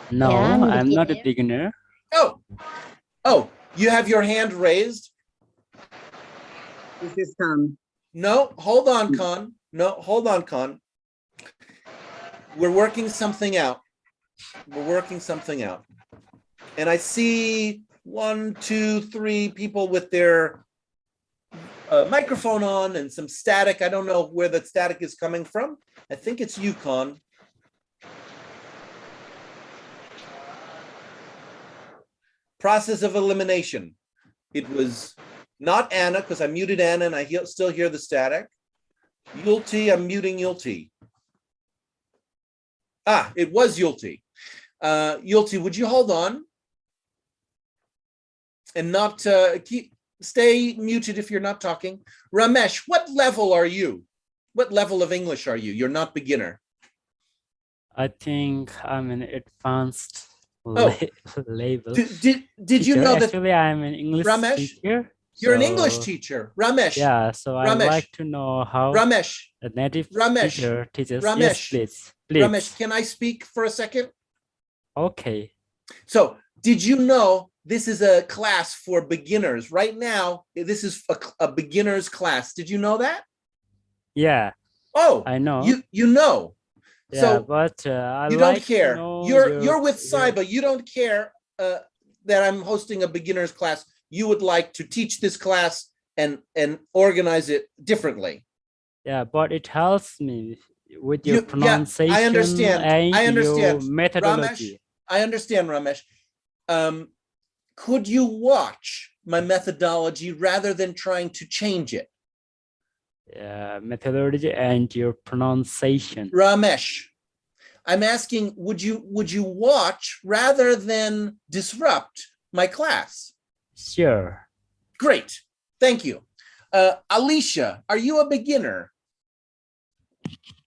No, Yeah, I'm not a beginner. Oh, you have your hand raised. This is Khan. No, hold on, Khan. No, hold on, Khan. We're working something out. And I see 1, 2, 3 people with their microphone on and some static. I don't know where the static is coming from. I think it's you, Khan. Process of elimination. It was not Anna, because I muted Anna and I still hear the static. Yulti, I'm muting Yulti. It was Yulti. Yulti, would you hold on? And not stay muted if you're not talking. Ramesh, what level are you? What level of English are you? You're not beginner. I think I'm an advanced level. Did you know that? Actually, I'm an English Ramesh, teacher. You're an English teacher, Ramesh. Yeah, so I'd like to know how Ramesh, a native teacher teaches. Ramesh, Yes, please. Ramesh, can I speak for a second? Okay. So, did you know this is a class for beginners? Right now, this is a beginner's class. Did you know that? Yeah. Oh, I know. You know. Yeah, so but I you like don't care. To know You're with Saiba. You don't care that I'm hosting a beginner's class. You would like to teach this class and organize it differently. Yeah, but it helps me with your pronunciation. I understand. And your methodology. Ramesh, I understand, Ramesh. Could you watch my methodology rather than trying to change it? Yeah, methodology and your pronunciation. Ramesh, I'm asking, would you watch rather than disrupt my class? Sure. Great. Thank you. Alicia, are you a beginner?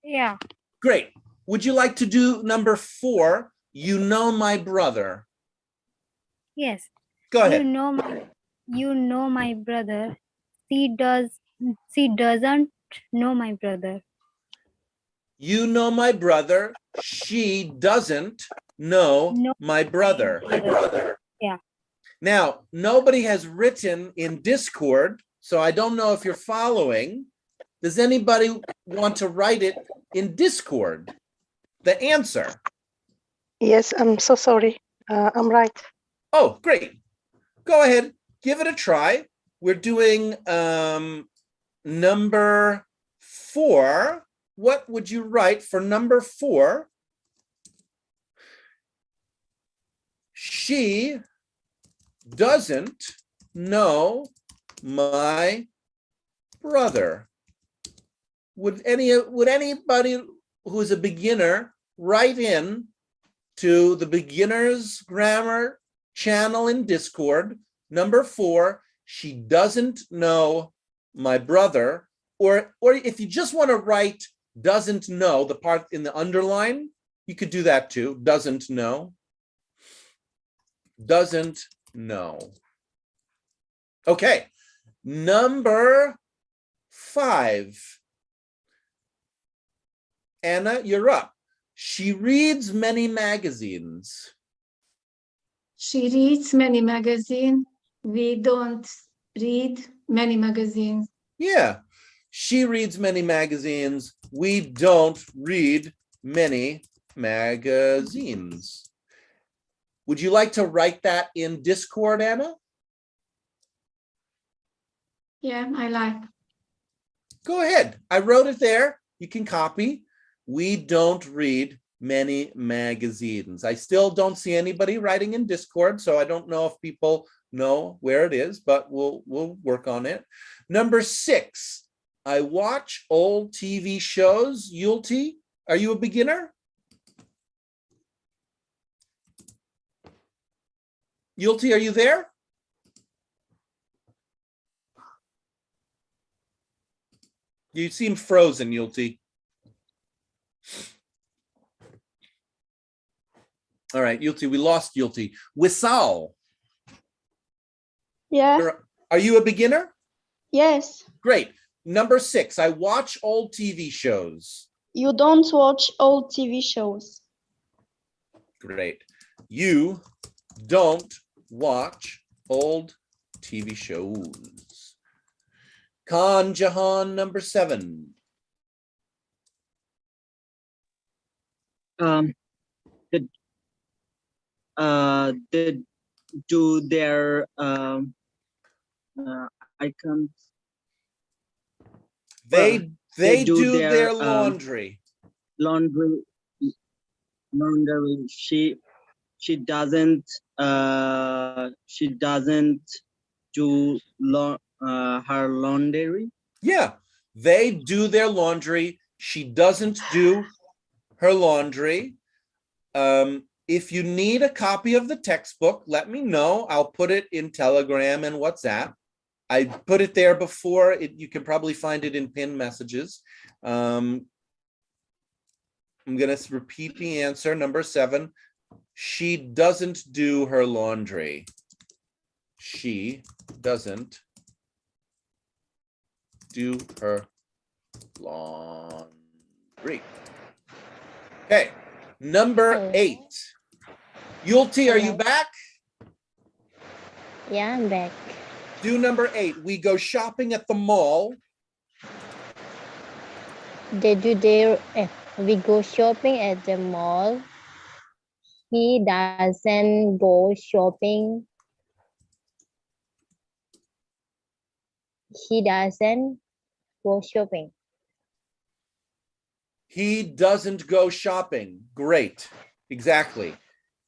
Yeah. Great. Would you like to do number 4? You know my brother. Yes. Go ahead. You know my brother. She doesn't know my brother. You know my brother. She doesn't know my brother. Yeah. Now, nobody has written in Discord, so I don't know if you're following. Does anybody want to write it in Discord? The answer. Yes, I'm so sorry. I'm right. Oh, great. Go ahead. Give it a try. We're doing number 4. What would you write for number 4? She doesn't know my brother. Would anybody who's a beginner write in to the beginners grammar channel in Discord, number 4, she doesn't know my brother, or if you just want to write doesn't know, the part in the underline, You could do that too. Doesn't know. Doesn't know. Okay. Number 5. Anna, you're up. She reads many magazines. She reads many magazines. We don't read many magazines. Yeah. She reads many magazines. We don't read many magazines. Would you like to write that in Discord, Anna? Yeah, I like. Go ahead. I wrote it there. You can copy. We don't read many magazines. I still don't see anybody writing in Discord, so I don't know if people know where it is, but we'll work on it. Number 6, I watch old TV shows. Yulti, are you a beginner? Yulti, are you there? You seem frozen, Yulti. All right, Yulti, we lost Yulti. Wissal. Yeah. Are you a beginner? Yes. Great. Number 6, I watch old TV shows. You don't watch old TV shows. Great. You don't watch old TV shows. Khan Jahan, number 7. They do their icons. They do their laundry. Laundry. She doesn't do her laundry. Yeah, they do their laundry. She doesn't do her laundry. If you need a copy of the textbook, let me know. I'll put it in Telegram and WhatsApp. I put it there before. You can probably find it in pinned messages. I'm going to repeat the answer. Number 7, she doesn't do her laundry. She doesn't do her laundry. Okay, number 8. Yulti, are you back? Yeah, I'm back. Do number 8. We go shopping at the mall. They do their, we go shopping at the mall. He doesn't go shopping. He doesn't go shopping. He doesn't go shopping. Great. Exactly.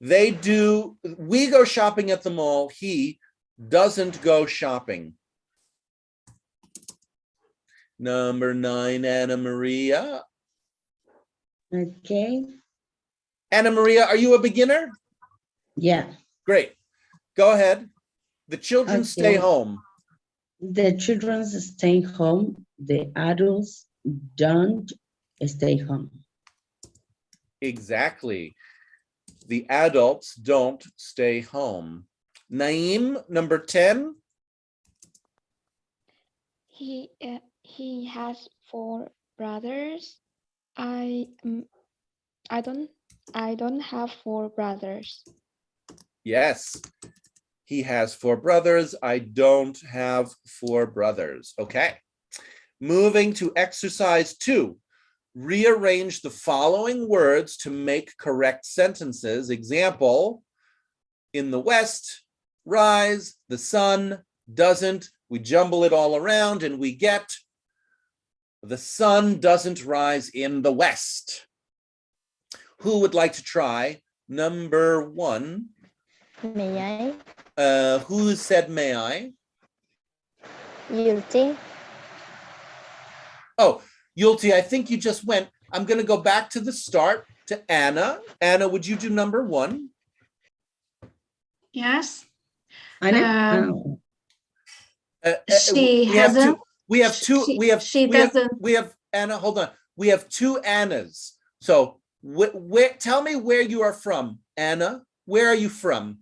They do. We go shopping at the mall. He doesn't go shopping. Number 9, Anna Maria. Okay. Anna Maria, are you a beginner? Yeah. Great. Go ahead. The children stay Okay. home. The children stay home. The adults don't stay home. Exactly. The adults don't stay home. Naeem, number 10. He has 4 brothers. I don't have 4 brothers. Yes. He has 4 brothers. I don't have 4 brothers. Okay. Moving to exercise 2. Rearrange the following words to make correct sentences. Example, in the west, rise, the sun doesn't. We jumble it all around and we get the sun doesn't rise in the west. Who would like to try? Number 1. May I? Who said may I? Yulti. Oh, Yulti, I think you just went. I'm going to go back to the start to Anna. Anna, would you do number 1? Yes. Anna? She hasn't. We have two. She doesn't. We have Anna. Hold on. We have 2 Annas. So Tell me where you are from, Anna. Where are you from?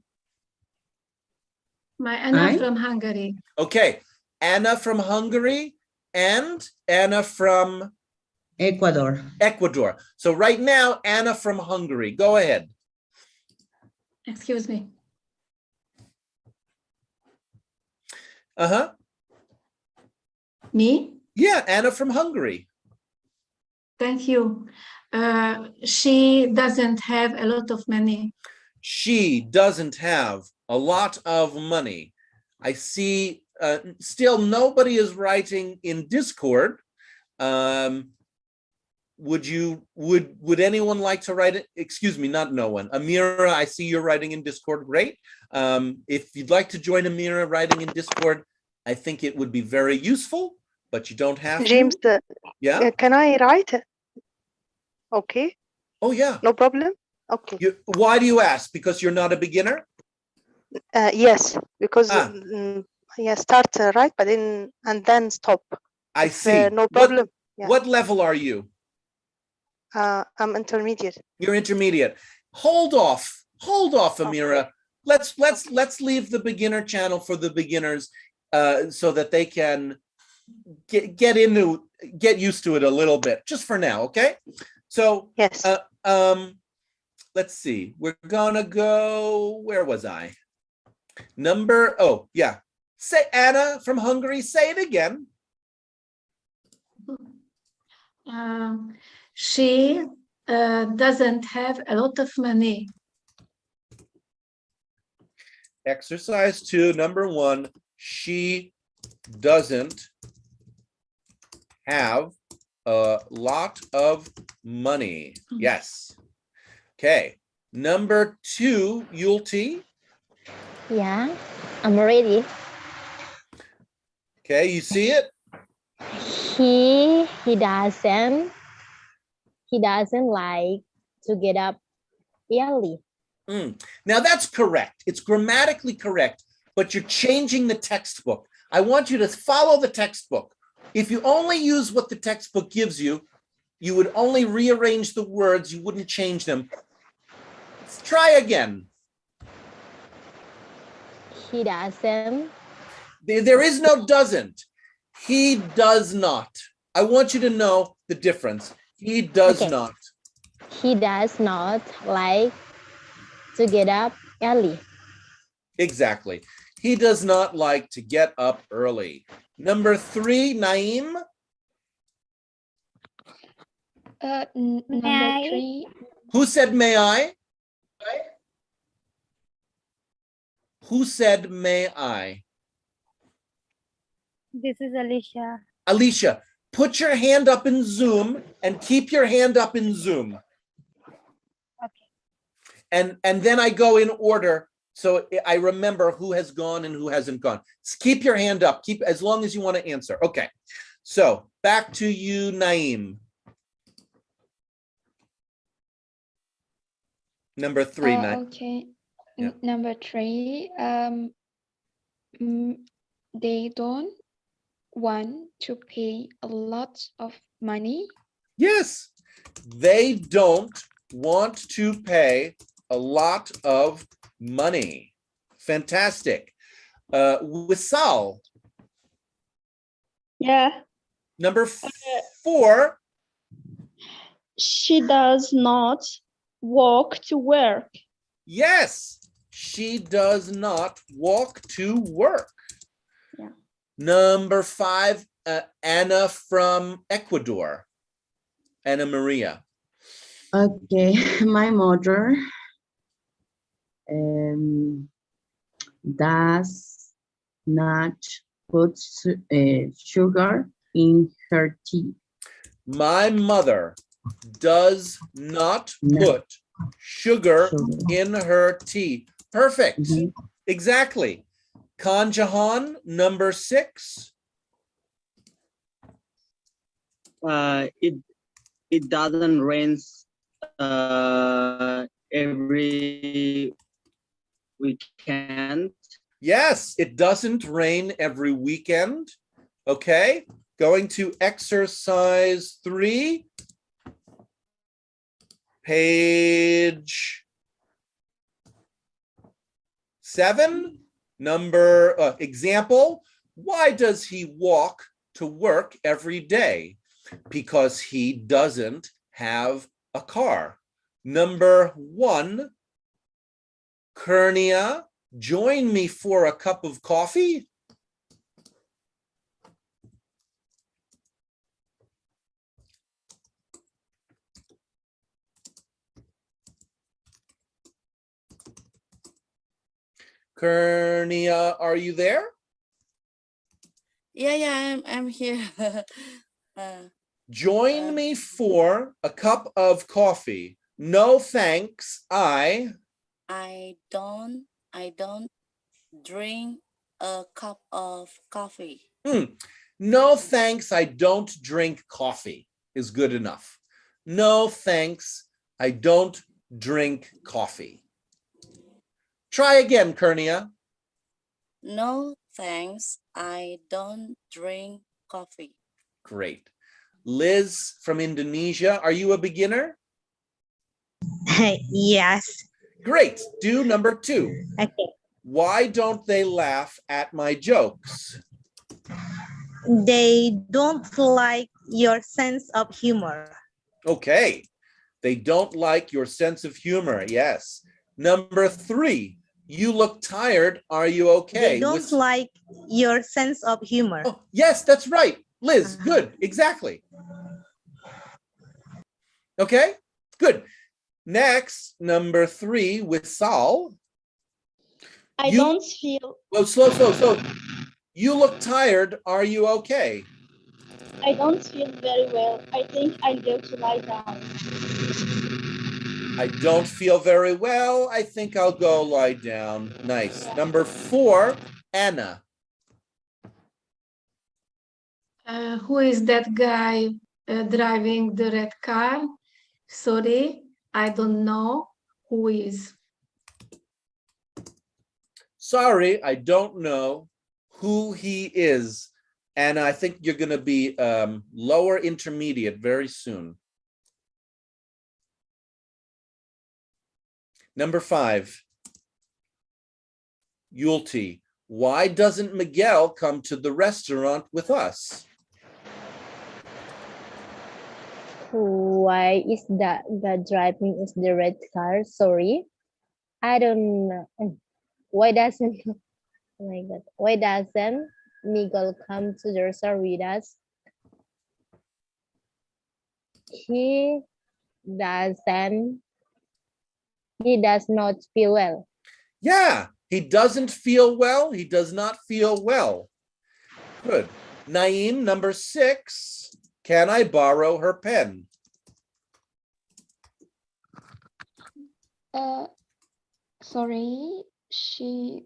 My Anna from Hungary. Okay, Anna from Hungary and Anna from Ecuador. Ecuador. So right now, Anna from Hungary. Go ahead. Excuse me. Uh-huh. Me? Yeah, Anna from Hungary. Thank you. She doesn't have a lot of money. She doesn't have a lot of money. I see still nobody is writing in Discord. Would anyone like to write it? Excuse me, not no one. Amira, I see you're writing in Discord. Great. If you'd like to join Amira writing in Discord, I think it would be very useful, but you don't have James, to. Yeah. Can I write? Okay. Oh yeah. No problem. Okay. Why do you ask? Because you're not a beginner? Yes, because yeah, start right, but then stop. I see. No problem. What level are you? I'm intermediate. You're intermediate. Hold off, Amira. Okay. Let's leave the beginner channel for the beginners, so that they can get used to it a little bit, just for now. Okay. So yes. Let's see. We're gonna go. Where was I? Say Anna from Hungary. Say it again. She doesn't have a lot of money. Exercise 2, number 1. She doesn't have a lot of money. Yes. Okay. Number 2, Yulti. Yeah, I'm ready. Okay, you see it? He doesn't like to get up early. Now that's correct. It's grammatically correct, but you're changing the textbook. I want you to follow the textbook. If you only use what the textbook gives you, you would only rearrange the words, you wouldn't change them. Let's try again. He doesn't. There is no doesn't. He does not. I want you to know the difference. He does not. He does not like to get up early. Exactly. He does not like to get up early. Number 3, Naeem. Number 3. Who said may I? Who said may I? This is Alicia. Alicia, put your hand up in Zoom and keep your hand up in Zoom. Okay. And then I go in order so I remember who has gone and who hasn't gone. So keep your hand up. Keep as long as you want to answer. Okay. So back to you, Naeem. Number 3, Naeem. Okay. Yeah. Number 3. They don't want to pay a lot of money. Yes, they don't want to pay a lot of money. Fantastic. Wissal. Yeah. Number 4. She does not walk to work. Yes, she does not walk to work. Yeah. Number 5, Anna from Ecuador. Anna Maria. Okay, my mother does not put sugar in her tea. My mother does not put sugar in her tea. Perfect. Exactly. Khan Jahan, number 6. It doesn't rain every weekend. Yes, it doesn't rain every weekend. Okay, going to exercise 3. Page 7, example. Why does he walk to work every day? Because he doesn't have a car. Number 1, Kernia, join me for a cup of coffee. Kernia, are you there? Yeah, I'm here. Join me for a cup of coffee. No thanks, I don't drink a cup of coffee. No thanks, I don't drink coffee is good enough. No thanks, I don't drink coffee. Try again, Kernia. No thanks, I don't drink coffee. Great. Liz from Indonesia, are you a beginner? Yes. Great. Do number 2. Okay. Why don't they laugh at my jokes? They don't like your sense of humor. Okay. They don't like your sense of humor. Yes. Number 3. You look tired. Are you okay? They don't like your sense of humor. Oh, yes, that's right. Liz, good. Exactly. Okay, good. Next, number 3 with Sal. I don't feel. Oh, slow. You look tired. Are you okay? I don't feel very well. I think I'll go to lie down. I don't feel very well. I think I'll go lie down. Nice. Number 4, Anna. Who is that guy driving the red car? Sorry, I don't know who is. Sorry, I don't know who he is. And I think you're going to be lower intermediate very soon. Number 5, Yulti. Why doesn't Miguel come to the restaurant with us? Why is that the driving is the red car? Sorry, I don't know. Why doesn't oh my God? Why doesn't Miguel come to the restaurant with us? He doesn't. He does not feel well. Yeah, he doesn't feel well. He does not feel well. Good. Naeem, number 6. Can I borrow her pen? Sorry, she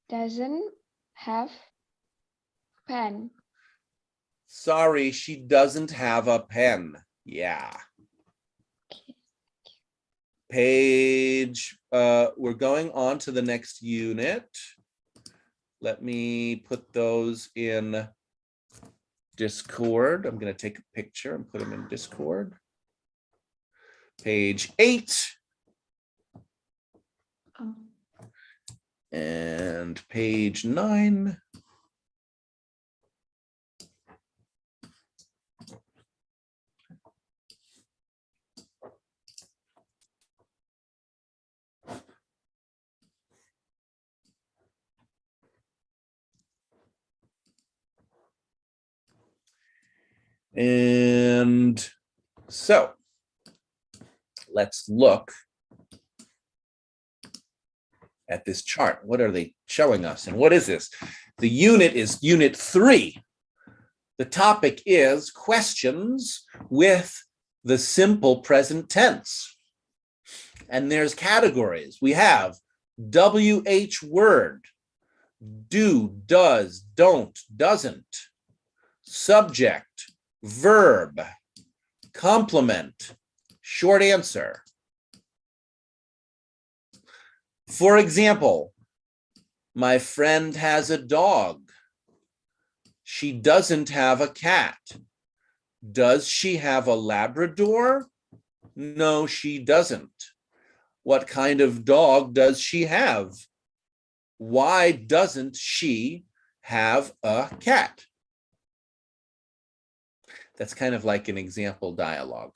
doesn't have pen. Sorry, she doesn't have a pen. Yeah. Page, we're going on to the next unit. Let me put those in Discord. I'm going to take a picture and put them in Discord. Page 8. And page 9. And so let's look at this chart. What are they showing us? And what is this? The unit is unit 3. The topic is questions with the simple present tense. And there's categories. We have WH word, do, does, don't, doesn't, subject, verb, complement, short answer. For example, my friend has a dog. She doesn't have a cat. Does she have a Labrador? No, she doesn't. What kind of dog does she have? Why doesn't she have a cat? That's kind of like an example dialogue.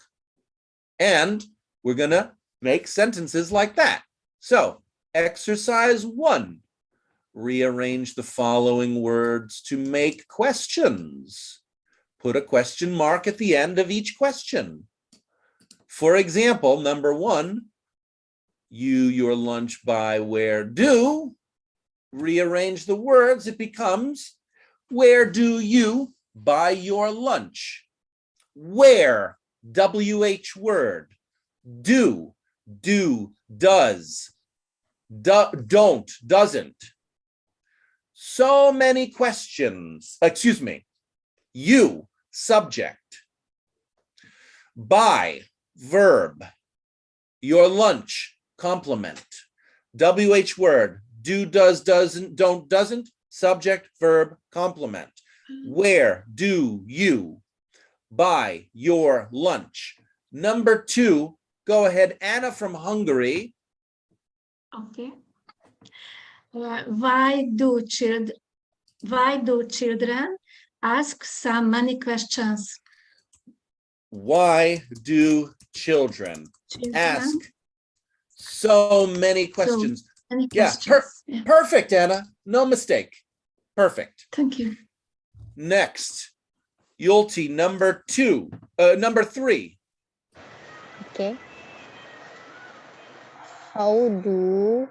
And we're going to make sentences like that. So, exercise 1. Rearrange the following words to make questions. Put a question mark at the end of each question. For example, number 1, you your lunch by where do? Rearrange the words, it becomes where do you buy your lunch? Where, WH word. Do, does. Don't, doesn't. So many questions. Excuse me. You, subject. Buy, verb. Your lunch, complement. WH word. Do, does, doesn't, don't, doesn't. Subject, verb, complement. Where do you buy your lunch? Number 2, go ahead, Anna from Hungary. Okay. Why do children ask so many questions? Why do children ask so many questions? Perfect, Anna. No mistake. Perfect. Thank you. Next, Yulti, number 3. Okay. How do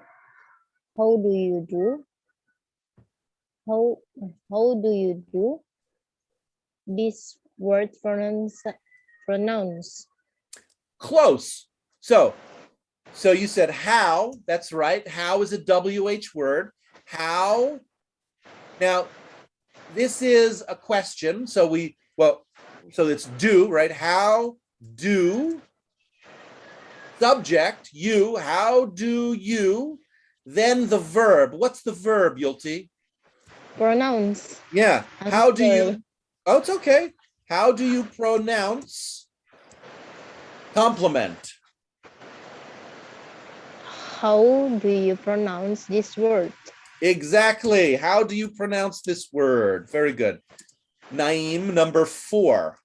you do? How do you do? This word pronounce. Close. So you said how, that's right. How is a WH word. How. Now, this is a question. So it's do, right? How do, subject, you, how do you, then the verb. What's the verb, Yulti? Pronounce. Yeah. How do you, oh, it's okay. How do you pronounce compliment? How do you pronounce this word? Exactly. How do you pronounce this word? Very good. Naeem, number 4.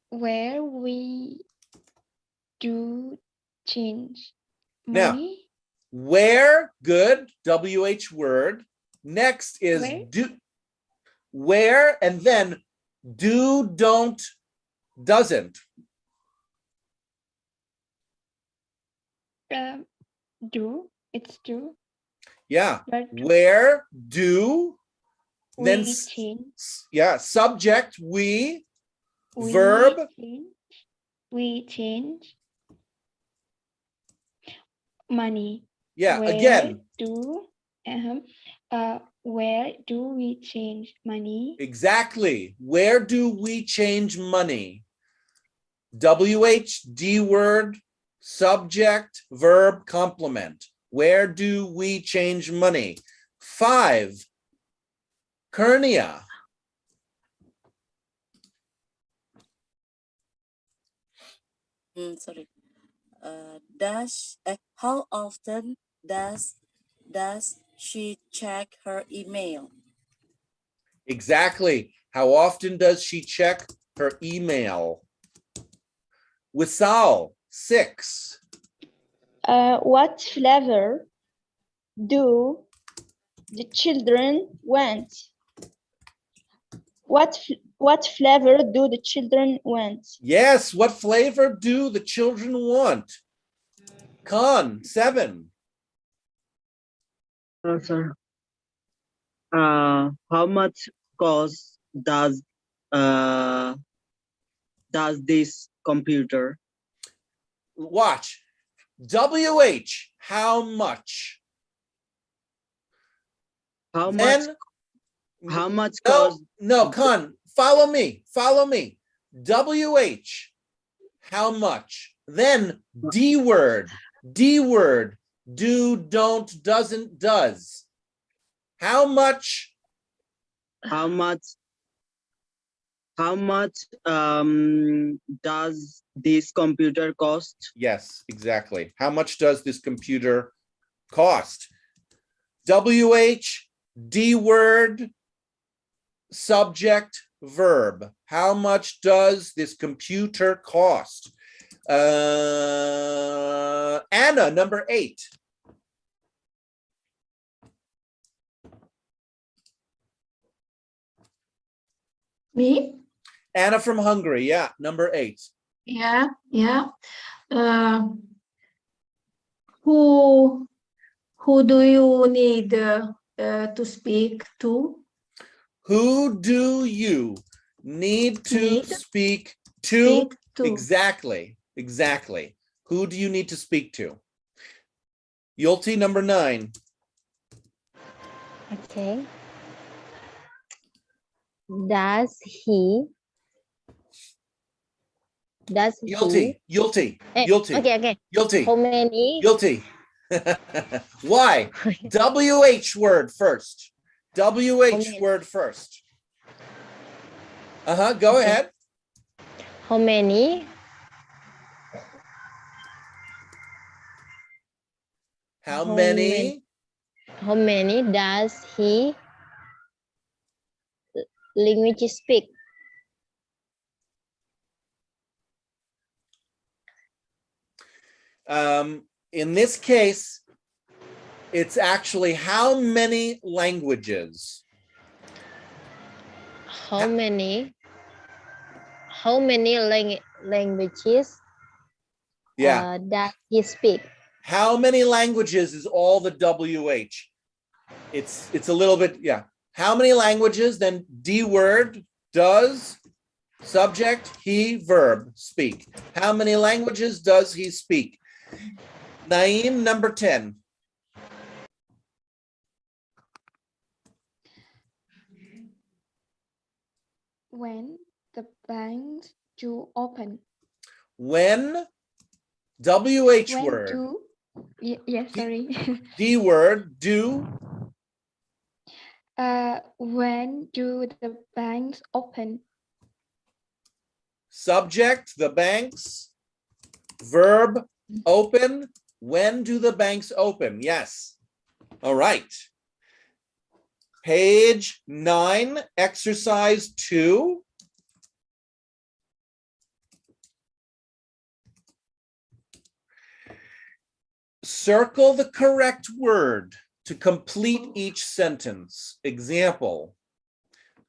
Where we do change Now, money. where, good, WH word. Next is Where? do, where, and then do, don't, doesn't. Do, it's do. Yeah. Where Where do, then we change. yeah, subject, we, verb. We change money. Yeah, Where again. Where do we change money? Exactly. Where do we change money? WH, D word, subject, verb, complement. Where do we change money? 5, Kernia. Sorry. How often does she check her email? Exactly. How often does she check her email? Wisal, 6. What flavor do the children want? What flavor do the children want? Yes, what flavor do the children want? Khan, 7. Sir. How much cost does this computer? Watch. WH, how much? How much No, cost? no, Khan, follow me. WH, how much? Then D word, do, don't, doesn't, does. How much? How much How much does this computer cost? Yes, exactly. How much does this computer cost? WH, D word, subject, verb. How much does this computer cost? Anna, number 8. Me? Anna from Hungary, yeah, number 8. Yeah, yeah. Who do you need to speak to? Who do you need to speak to? Exactly, exactly. Who do you need to speak to? Yulti, number 9. Okay. Does he? Yulti. Okay. How many? Yulti. Why? WH word first. WH word first. Go ahead. How many? How many? How many does he language speak? In this case, it's actually how many languages? How many languages does he speak? How many languages is all the WH? It's a little bit, yeah. How many languages? Then D word, does, subject, he, verb, speak. How many languages does he speak? Naeem, number 10. When the banks do open. When, WH When word. do, yes, sorry. D word, do. When do the banks open? Subject, the banks. Verb, open. When do the banks open? Yes. All right. Page 9, exercise 2. Circle the correct word to complete each sentence. Example,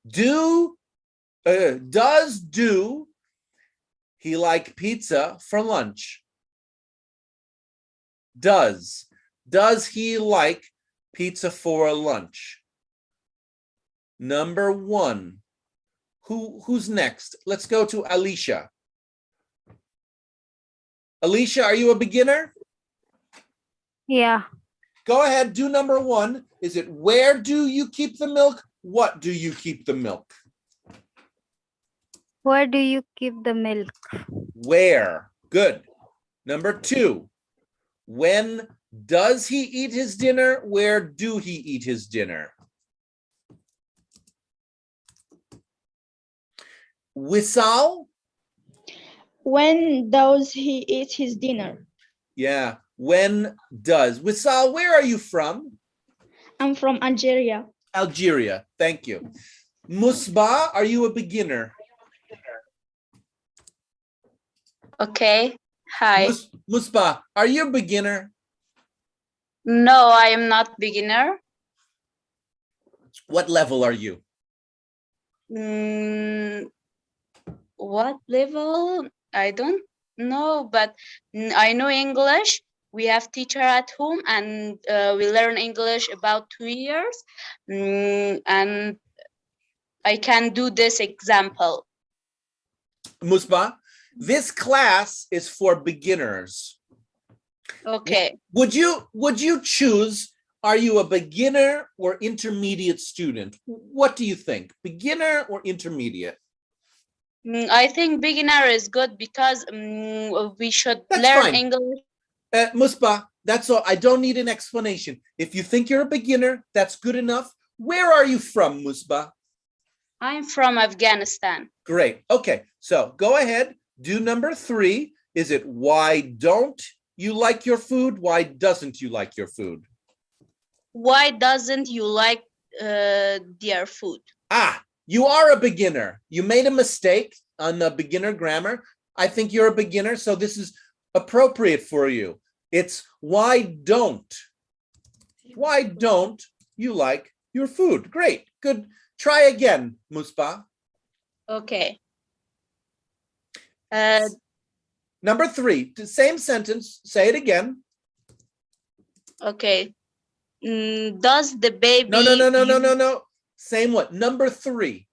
does he like pizza for lunch? Does he like pizza for lunch? Number 1. Who's next? Let's go to Alicia. Alicia, are you a beginner? Yeah. Go ahead, do number 1. Is it where do you keep the milk? What do you keep the milk? Where do you keep the milk? Where? Good. Number 2. When does he eat his dinner? Where do he eat his dinner? Wissal? When does he eat his dinner? Yeah, when does. Wissal, where are you from? I'm from Algeria. Algeria, thank you. Musba, are you a beginner? Okay. Hi. Musba, are you a beginner? No, I am not beginner. What level are you? What level? I don't know, but I know English. We have teacher at home, and we learn English about 2 years. And I can do this example. Musba, this class is for beginners. Okay. Would you choose, are you a beginner or intermediate student? What do you think? Beginner or intermediate? I think beginner is good because we should That's learn fine. English. Musba, that's all. I don't need an explanation. If you think you're a beginner, that's good enough. Where are you from, Musba? I'm from Afghanistan. Great. Okay, so go ahead, do number 3. Is it why don't you like your food? Why doesn't you like your food? Why doesn't you like their food? You are a beginner. You made a mistake on the beginner grammar. I think you're a beginner, so this is appropriate for you. It's why don't you like your food? Great, good. Try again, Muspa. Okay. Number 3, the same sentence, say it again. Okay. Does the baby... No. Same one. Number 3.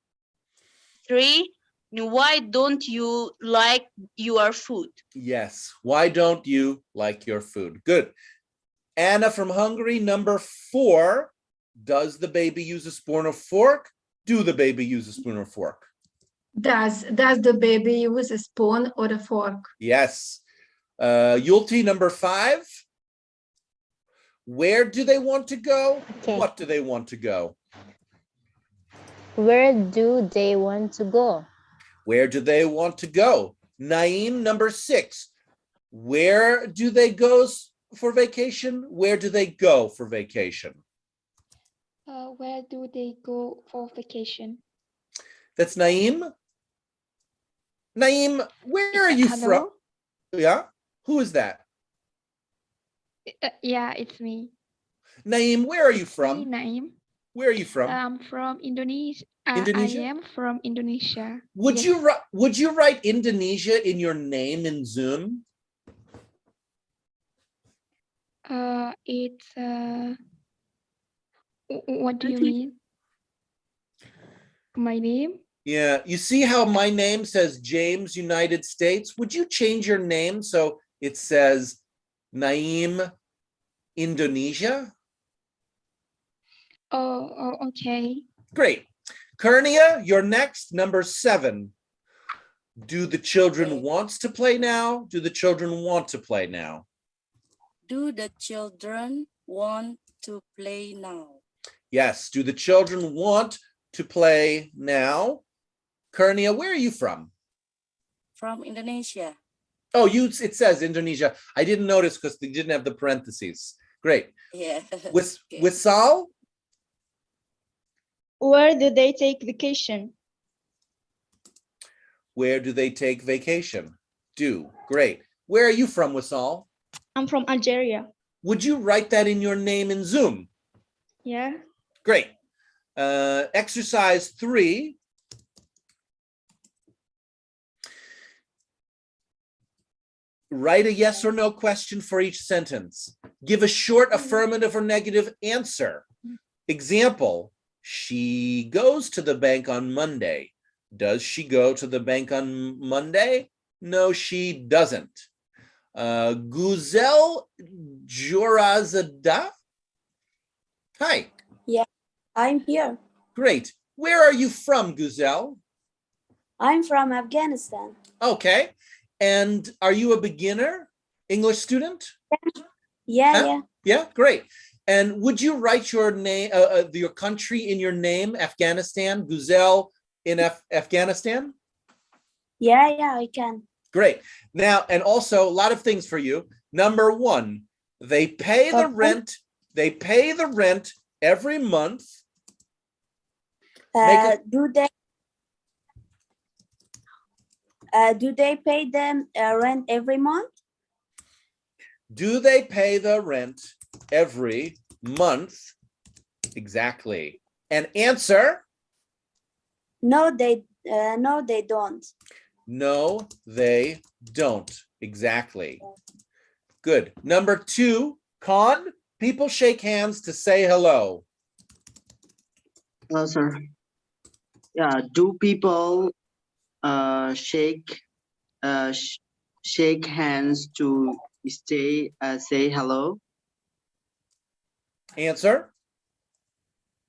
3. Why don't you like your food? Yes. Why don't you like your food? Good. Anna from Hungary, number 4. Does the baby use a spoon or fork? Do the baby use a spoon or fork? Does the baby use a spoon or a fork? Yes. Yulti, number 5. Where do they want to go? Okay. What do they want to go? Where do they want to go? Where do they want to go? Naeem, number 6. Where do they go for vacation? Where do they go for vacation? Where do they go for vacation? That's Naeem. Naeem, where are you from? Yeah? Who is that? Yeah, it's me. Naeem, where are you from? Hey, Naeem. Where are you from? I'm from Indonesia. Indonesia? I am from Indonesia. Would Yes. you write Indonesia in your name in Zoom? It's what do you mean? My name? Yeah, you see how my name says James, United States? Would you change your name so it says Naeem, Indonesia? Oh, okay. Great. Kernia, you're next, number 7. Do the children want to play now? Do the children want to play now? Do the children want to play now? Yes. Do the children want to play now? Kernia, where are you from? From Indonesia. Oh, it says Indonesia. I didn't notice because they didn't have the parentheses. Great. Yeah. Wissal? Where do they take vacation? Where do they take vacation? Do. Great. Where are you from, Wissal? I'm from Algeria. Would you write that in your name in Zoom? Yeah. Great. Exercise 3. Write a yes or no question for each sentence. Give a short affirmative or negative answer. Example, she goes to the bank on Monday. Does she go to the bank on Monday? No, she doesn't. Guzel Jorazada? Hi. Yeah, I'm here. Great. Where are you from, Guzel? I'm from Afghanistan. Okay. And are you a beginner English student? Yeah. Yeah, great. And would you write your name, your country in your name, Afghanistan, Guzel in Afghanistan? Yeah, I can. Great. Now, and also a lot of things for you. Number 1, they pay the rent. They pay the rent every month. Do they pay them rent every month? Do they pay the rent every month? Exactly. And answer? No, they don't. No, they don't. Exactly. Good. Number 2, Con, people shake hands to say hello. Hello, sir. Yeah, do people shake hands to say hello? Answer?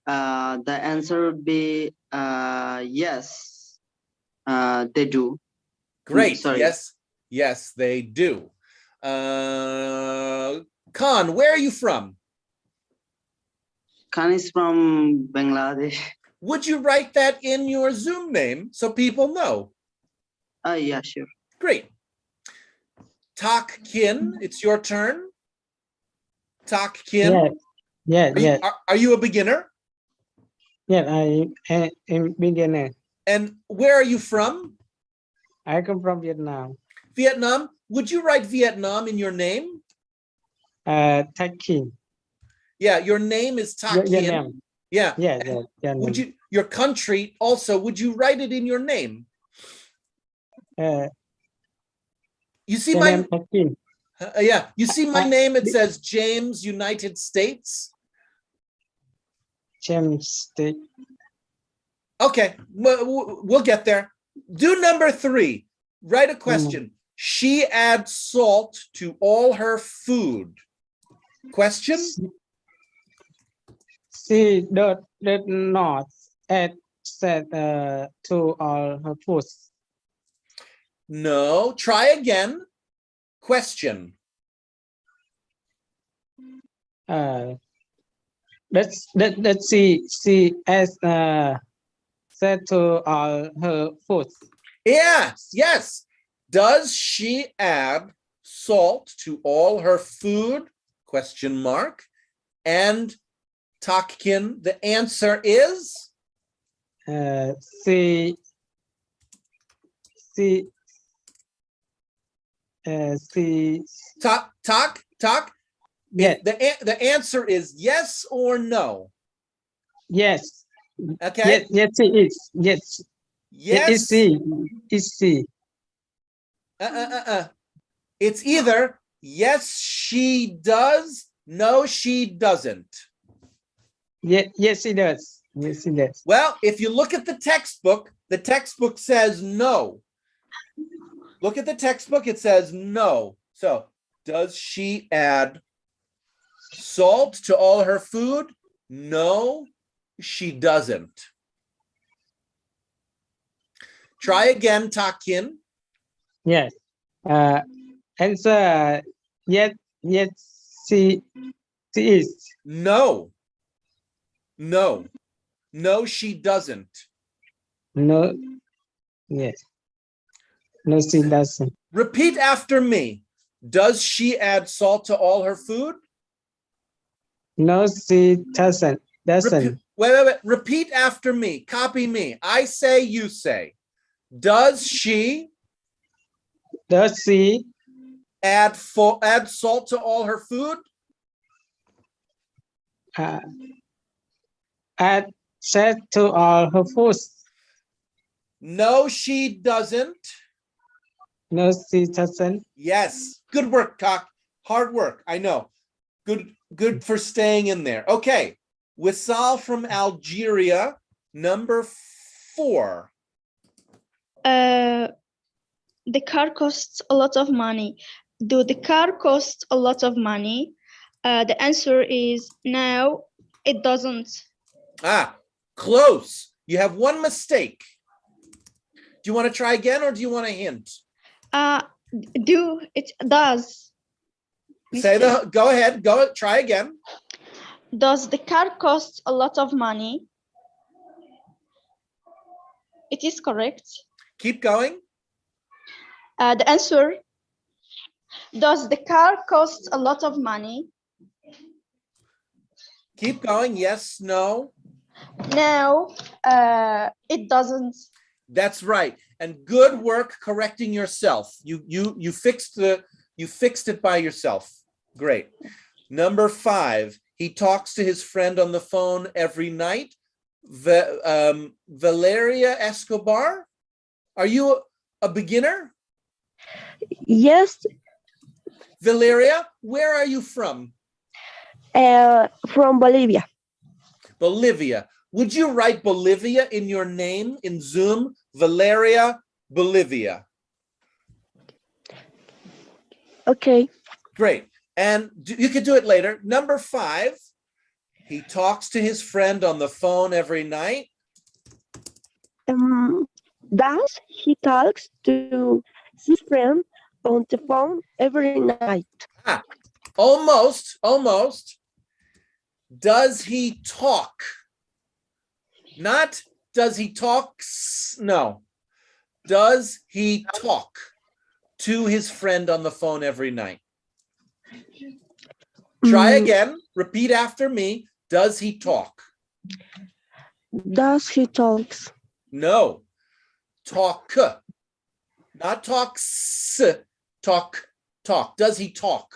The answer would be yes, they do. Great. Sorry. Yes, they do. Khan, where are you from? Khan is from Bangladesh. Would you write that in your Zoom name so people know? Yeah, sure. Great. Tak Kin, it's your turn. Tak Kin. Yes. Are you a beginner? Yes, I am beginner. And where are you from? I come from Vietnam. Vietnam. Would you write Vietnam in your name? Tak Kin. Yeah, your name is Tak Kin. Vietnam. Yeah. Yes. Would you, your country also, would you write it in your name? You see my yeah, you see my name, it says James, United States. James State. Okay, we'll get there. Do number 3. Write a question. She adds salt to all her food. Question? She does not add salt to all her foods. No, try again. Question. Let's see. She adds salt to all her foods. Yes. Does she add salt to all her food? Question mark. And Tak Kin, the answer is? She Tak. Yes. The answer is yes or no. Yes. Okay. Yes, it is. Yes. Yes. Is she? It's either yes, she does, no, she doesn't. Yes, she does. Yes, she does. Well, if you look at the textbook says no. Look at the textbook, it says no. So, does she add salt to all her food? No, she doesn't. Try again, Tak Kin. Yes. Answer yes, she is. No, she doesn't. No, yes. No, she doesn't. Repeat after me. Does she add salt to all her food? No, she doesn't. Wait. Repeat after me. Copy me. I say, you say. Does she add salt to all her food? Add salt to all her foods. No, she doesn't. No, she doesn't. Yes. Good work, Kak. Hard work. I know. Good for staying in there. Okay. Wissal from Algeria, number 4. The car costs a lot of money. Do the car cost a lot of money? The answer is no, it doesn't. Close. You have one mistake. Do you want to try again or do you want a hint? It does. Go ahead, try again. Does the car cost a lot of money? It is correct. Keep going. The answer, does the car cost a lot of money? Keep going. Yes, no. No, it doesn't. That's right. And good work correcting yourself. You fixed it by yourself. Great. Number 5. He talks to his friend on the phone every night. Valeria Escobar, are you a beginner? Yes. Valeria, where are you from? From Bolivia. Bolivia. Would you write Bolivia in your name in Zoom? Valeria, Bolivia. Okay. Great. And you could do it later. Number 5, he talks to his friend on the phone every night. Does he talks to his friend on the phone every night? Almost. Does he talk? Not does he talk? No. Does he talk to his friend on the phone every night? Try again. Repeat after me. Does he talk? Does he talks? No. Talk. Not talks. Talk. Talk. Does he talk?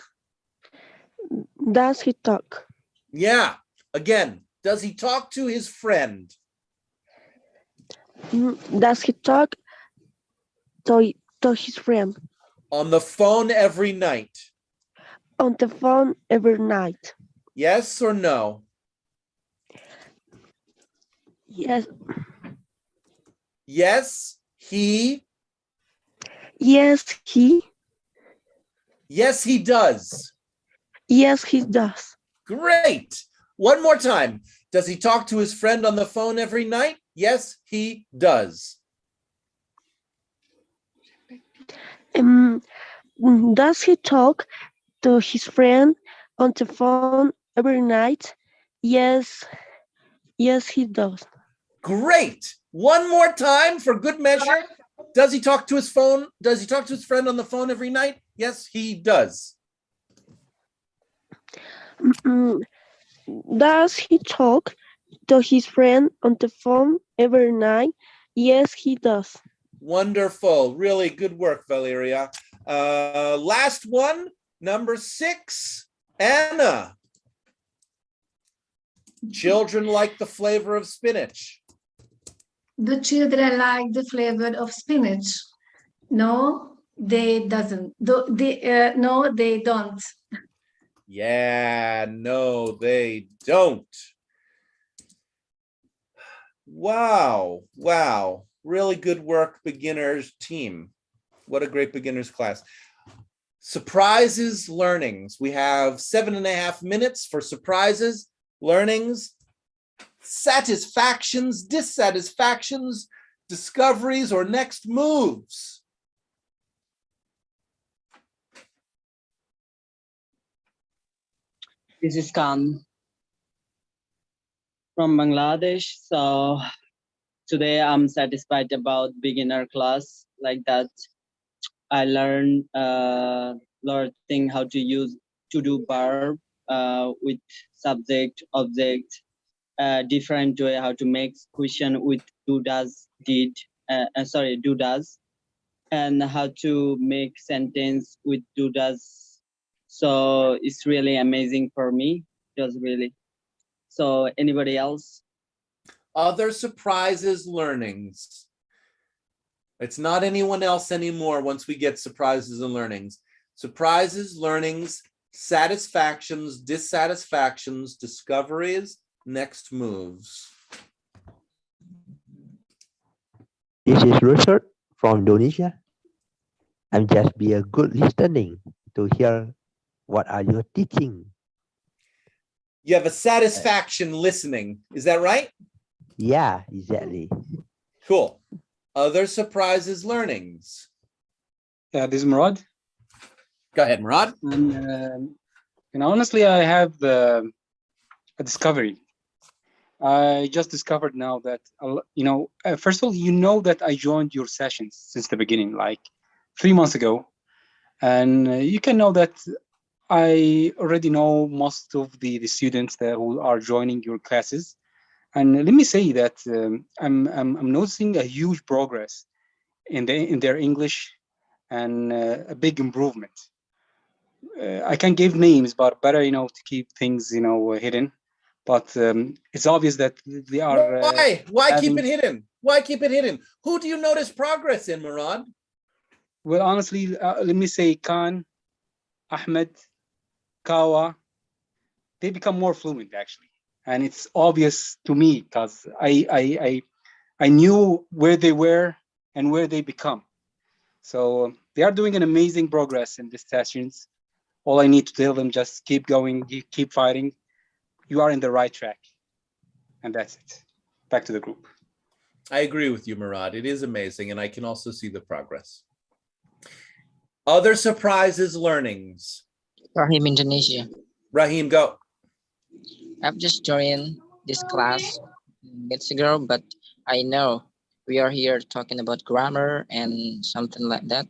Does he talk? Yeah. Again. Does he talk to his friend? Does he talk to his friend? On the phone every night? On the phone every night? Yes or no? Yes. Yes, he. Yes, he. Yes, he does. Yes, he does. Great. One more time. Does he talk to his friend on the phone every night? Yes, he does. Does he talk to his friend on the phone every night? Yes. Yes, he does. Great. One more time for good measure. Does he talk to his phone? Does he talk to his friend on the phone every night? Yes, he does. Does he talk to his friend on the phone every night? Yes, he does. Wonderful. Really good work, Valeria. Last one, number 6, Anna. Children like the flavor of spinach. Do children like the flavor of spinach? No, they doesn't. No, they don't. Yeah, no, they don't. Wow, wow. Really good work, beginners team. What a great beginners class. Surprises, learnings. We have 7.5 minutes for surprises, learnings, satisfactions, dissatisfactions, discoveries, or next moves. This is Khan from Bangladesh. So today I'm satisfied about beginner class like that. I learned a lot of things how to use to do verb with subject, object, different way how to make question with do, does, did, do, does, and how to make sentence with do, does. So it's really amazing for me, just really. So anybody else? Other surprises, learnings. It's not anyone else anymore once we get surprises and learnings. Surprises, learnings, satisfactions, dissatisfactions, discoveries, next moves. This is Richard from Indonesia. I'm just be a good listening to hear what are you teaching. You have a satisfaction listening. Is that right? Yeah, exactly. Cool. Other surprises, learnings. Yeah, this is Murad. Go ahead, Murad. And honestly, I have a discovery. I just discovered now that, first of all, that I joined your sessions since the beginning, like 3 months ago. And you can know that I already know most of the students who are joining your classes. And let me say that I'm noticing a huge progress in their English and a big improvement. I can't give names, but better, to keep things, hidden. But it's obvious that they are. Why keep it hidden? Why keep it hidden? Who do you notice progress in, Murad? Well, honestly, let me say Khan, Ahmed, Kawa, they become more fluent actually, and it's obvious to me because I knew where they were and where they become. So they are doing an amazing progress in these sessions. All I need to tell them, just keep going, keep fighting. You are in the right track. And that's it. Back to the group. I agree with you, Murad. It is amazing, and I can also see the progress. Other surprises, learnings. Rahim, Indonesia. Rahim, go. I've just joined this class. minutes ago, but I know we are here talking about grammar and something like that.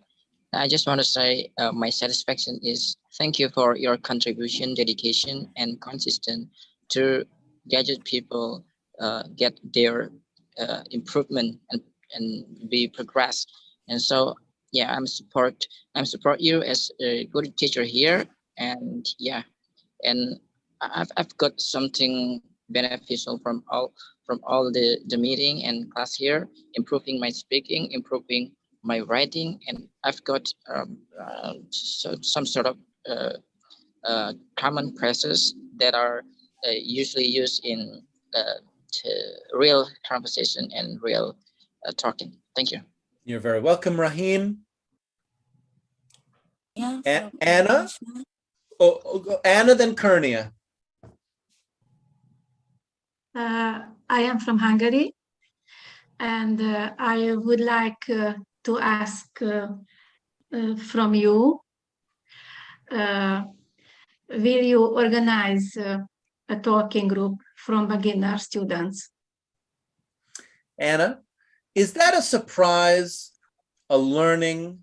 I just want to say my satisfaction is thank you for your contribution, dedication, and consistent to gadget people get their improvement and be progress. And so, yeah, I'm support you as a good teacher here. And yeah, and I've got something beneficial from all the meeting and class here, improving my speaking, improving my writing, and I've got some sort of common phrases that are usually used in real conversation and real talking. Thank you. You're very welcome, Rahim. Yeah, Anna? Anna, then Kernia. I am from Hungary, and I would like to ask from you, will you organize a talking group from beginner students? Anna, is that a surprise, a learning,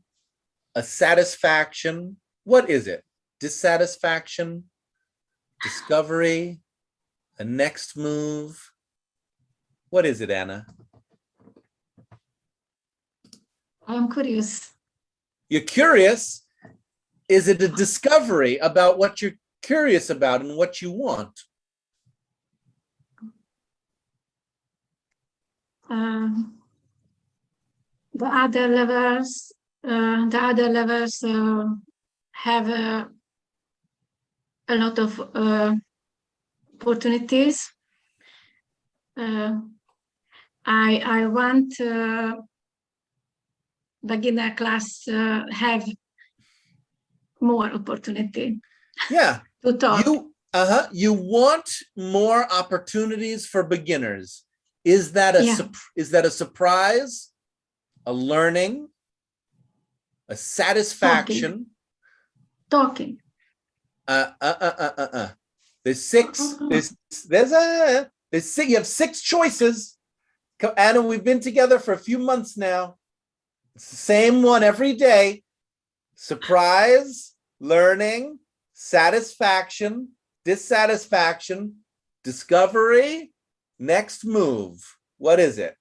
a satisfaction? What is it? Dissatisfaction, discovery, a next move? What is it, Anna? I'm curious. You're curious? Is it a discovery about what you're curious about and what you want? The other levels have a lot of opportunities. I want beginner class have more opportunity. Yeah. To talk. You want more opportunities for beginners. Is that a surprise, a learning, a satisfaction? Talking. There's six. You have six choices. Anna, we've been together for a few months now. It's the same one every day. Surprise, learning, satisfaction, dissatisfaction, discovery, next move. What is it?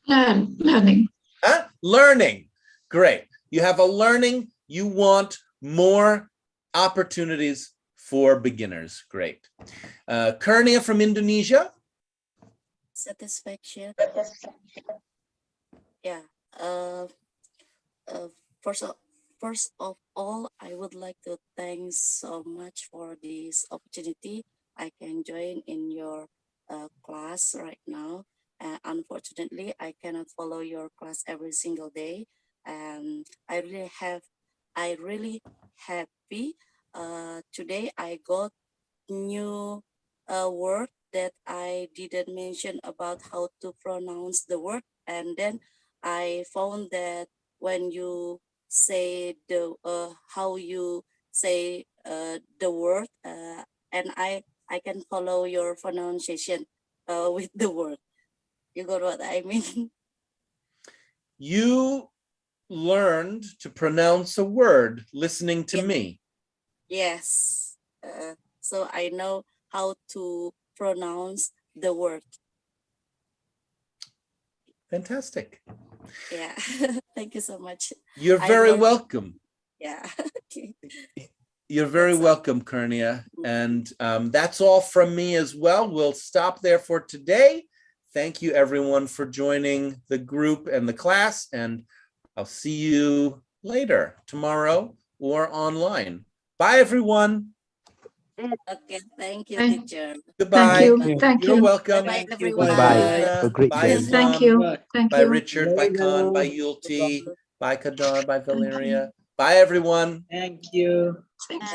Learning. Huh? Learning. Great. You have a learning. You want more opportunities for beginners. Great. Kernia from Indonesia. Satisfaction. Yeah. First of all, I would like to thank so much for this opportunity. I can join in your class right now. Unfortunately, I cannot follow your class every single day, and I really happy. Today I got new word that I didn't mention about how to pronounce the word, and then I found that when you say the how you say the word, and I can follow your pronunciation with the word. You got what I mean? You learned to pronounce a word listening to me. Yes. So I know how to pronounce the word. Fantastic. Yeah. Thank you so much. You're very welcome. Yeah. Okay. You're very welcome, Kernia. And that's all from me as well. We'll stop there for today. Thank you, everyone, for joining the group and the class. And I'll see you later, tomorrow or online. Bye, everyone. Okay, thank you, teacher. Goodbye. Thank You're you. welcome. Bye, everyone. Bye. Bye, Journey. Thank Islam. you. Thank Bye, you. Richard. Bye, Khan. Bye, Yulti. Bye, Kadar. Bye, Valeria. Bye, everyone. Thank you. Thank you.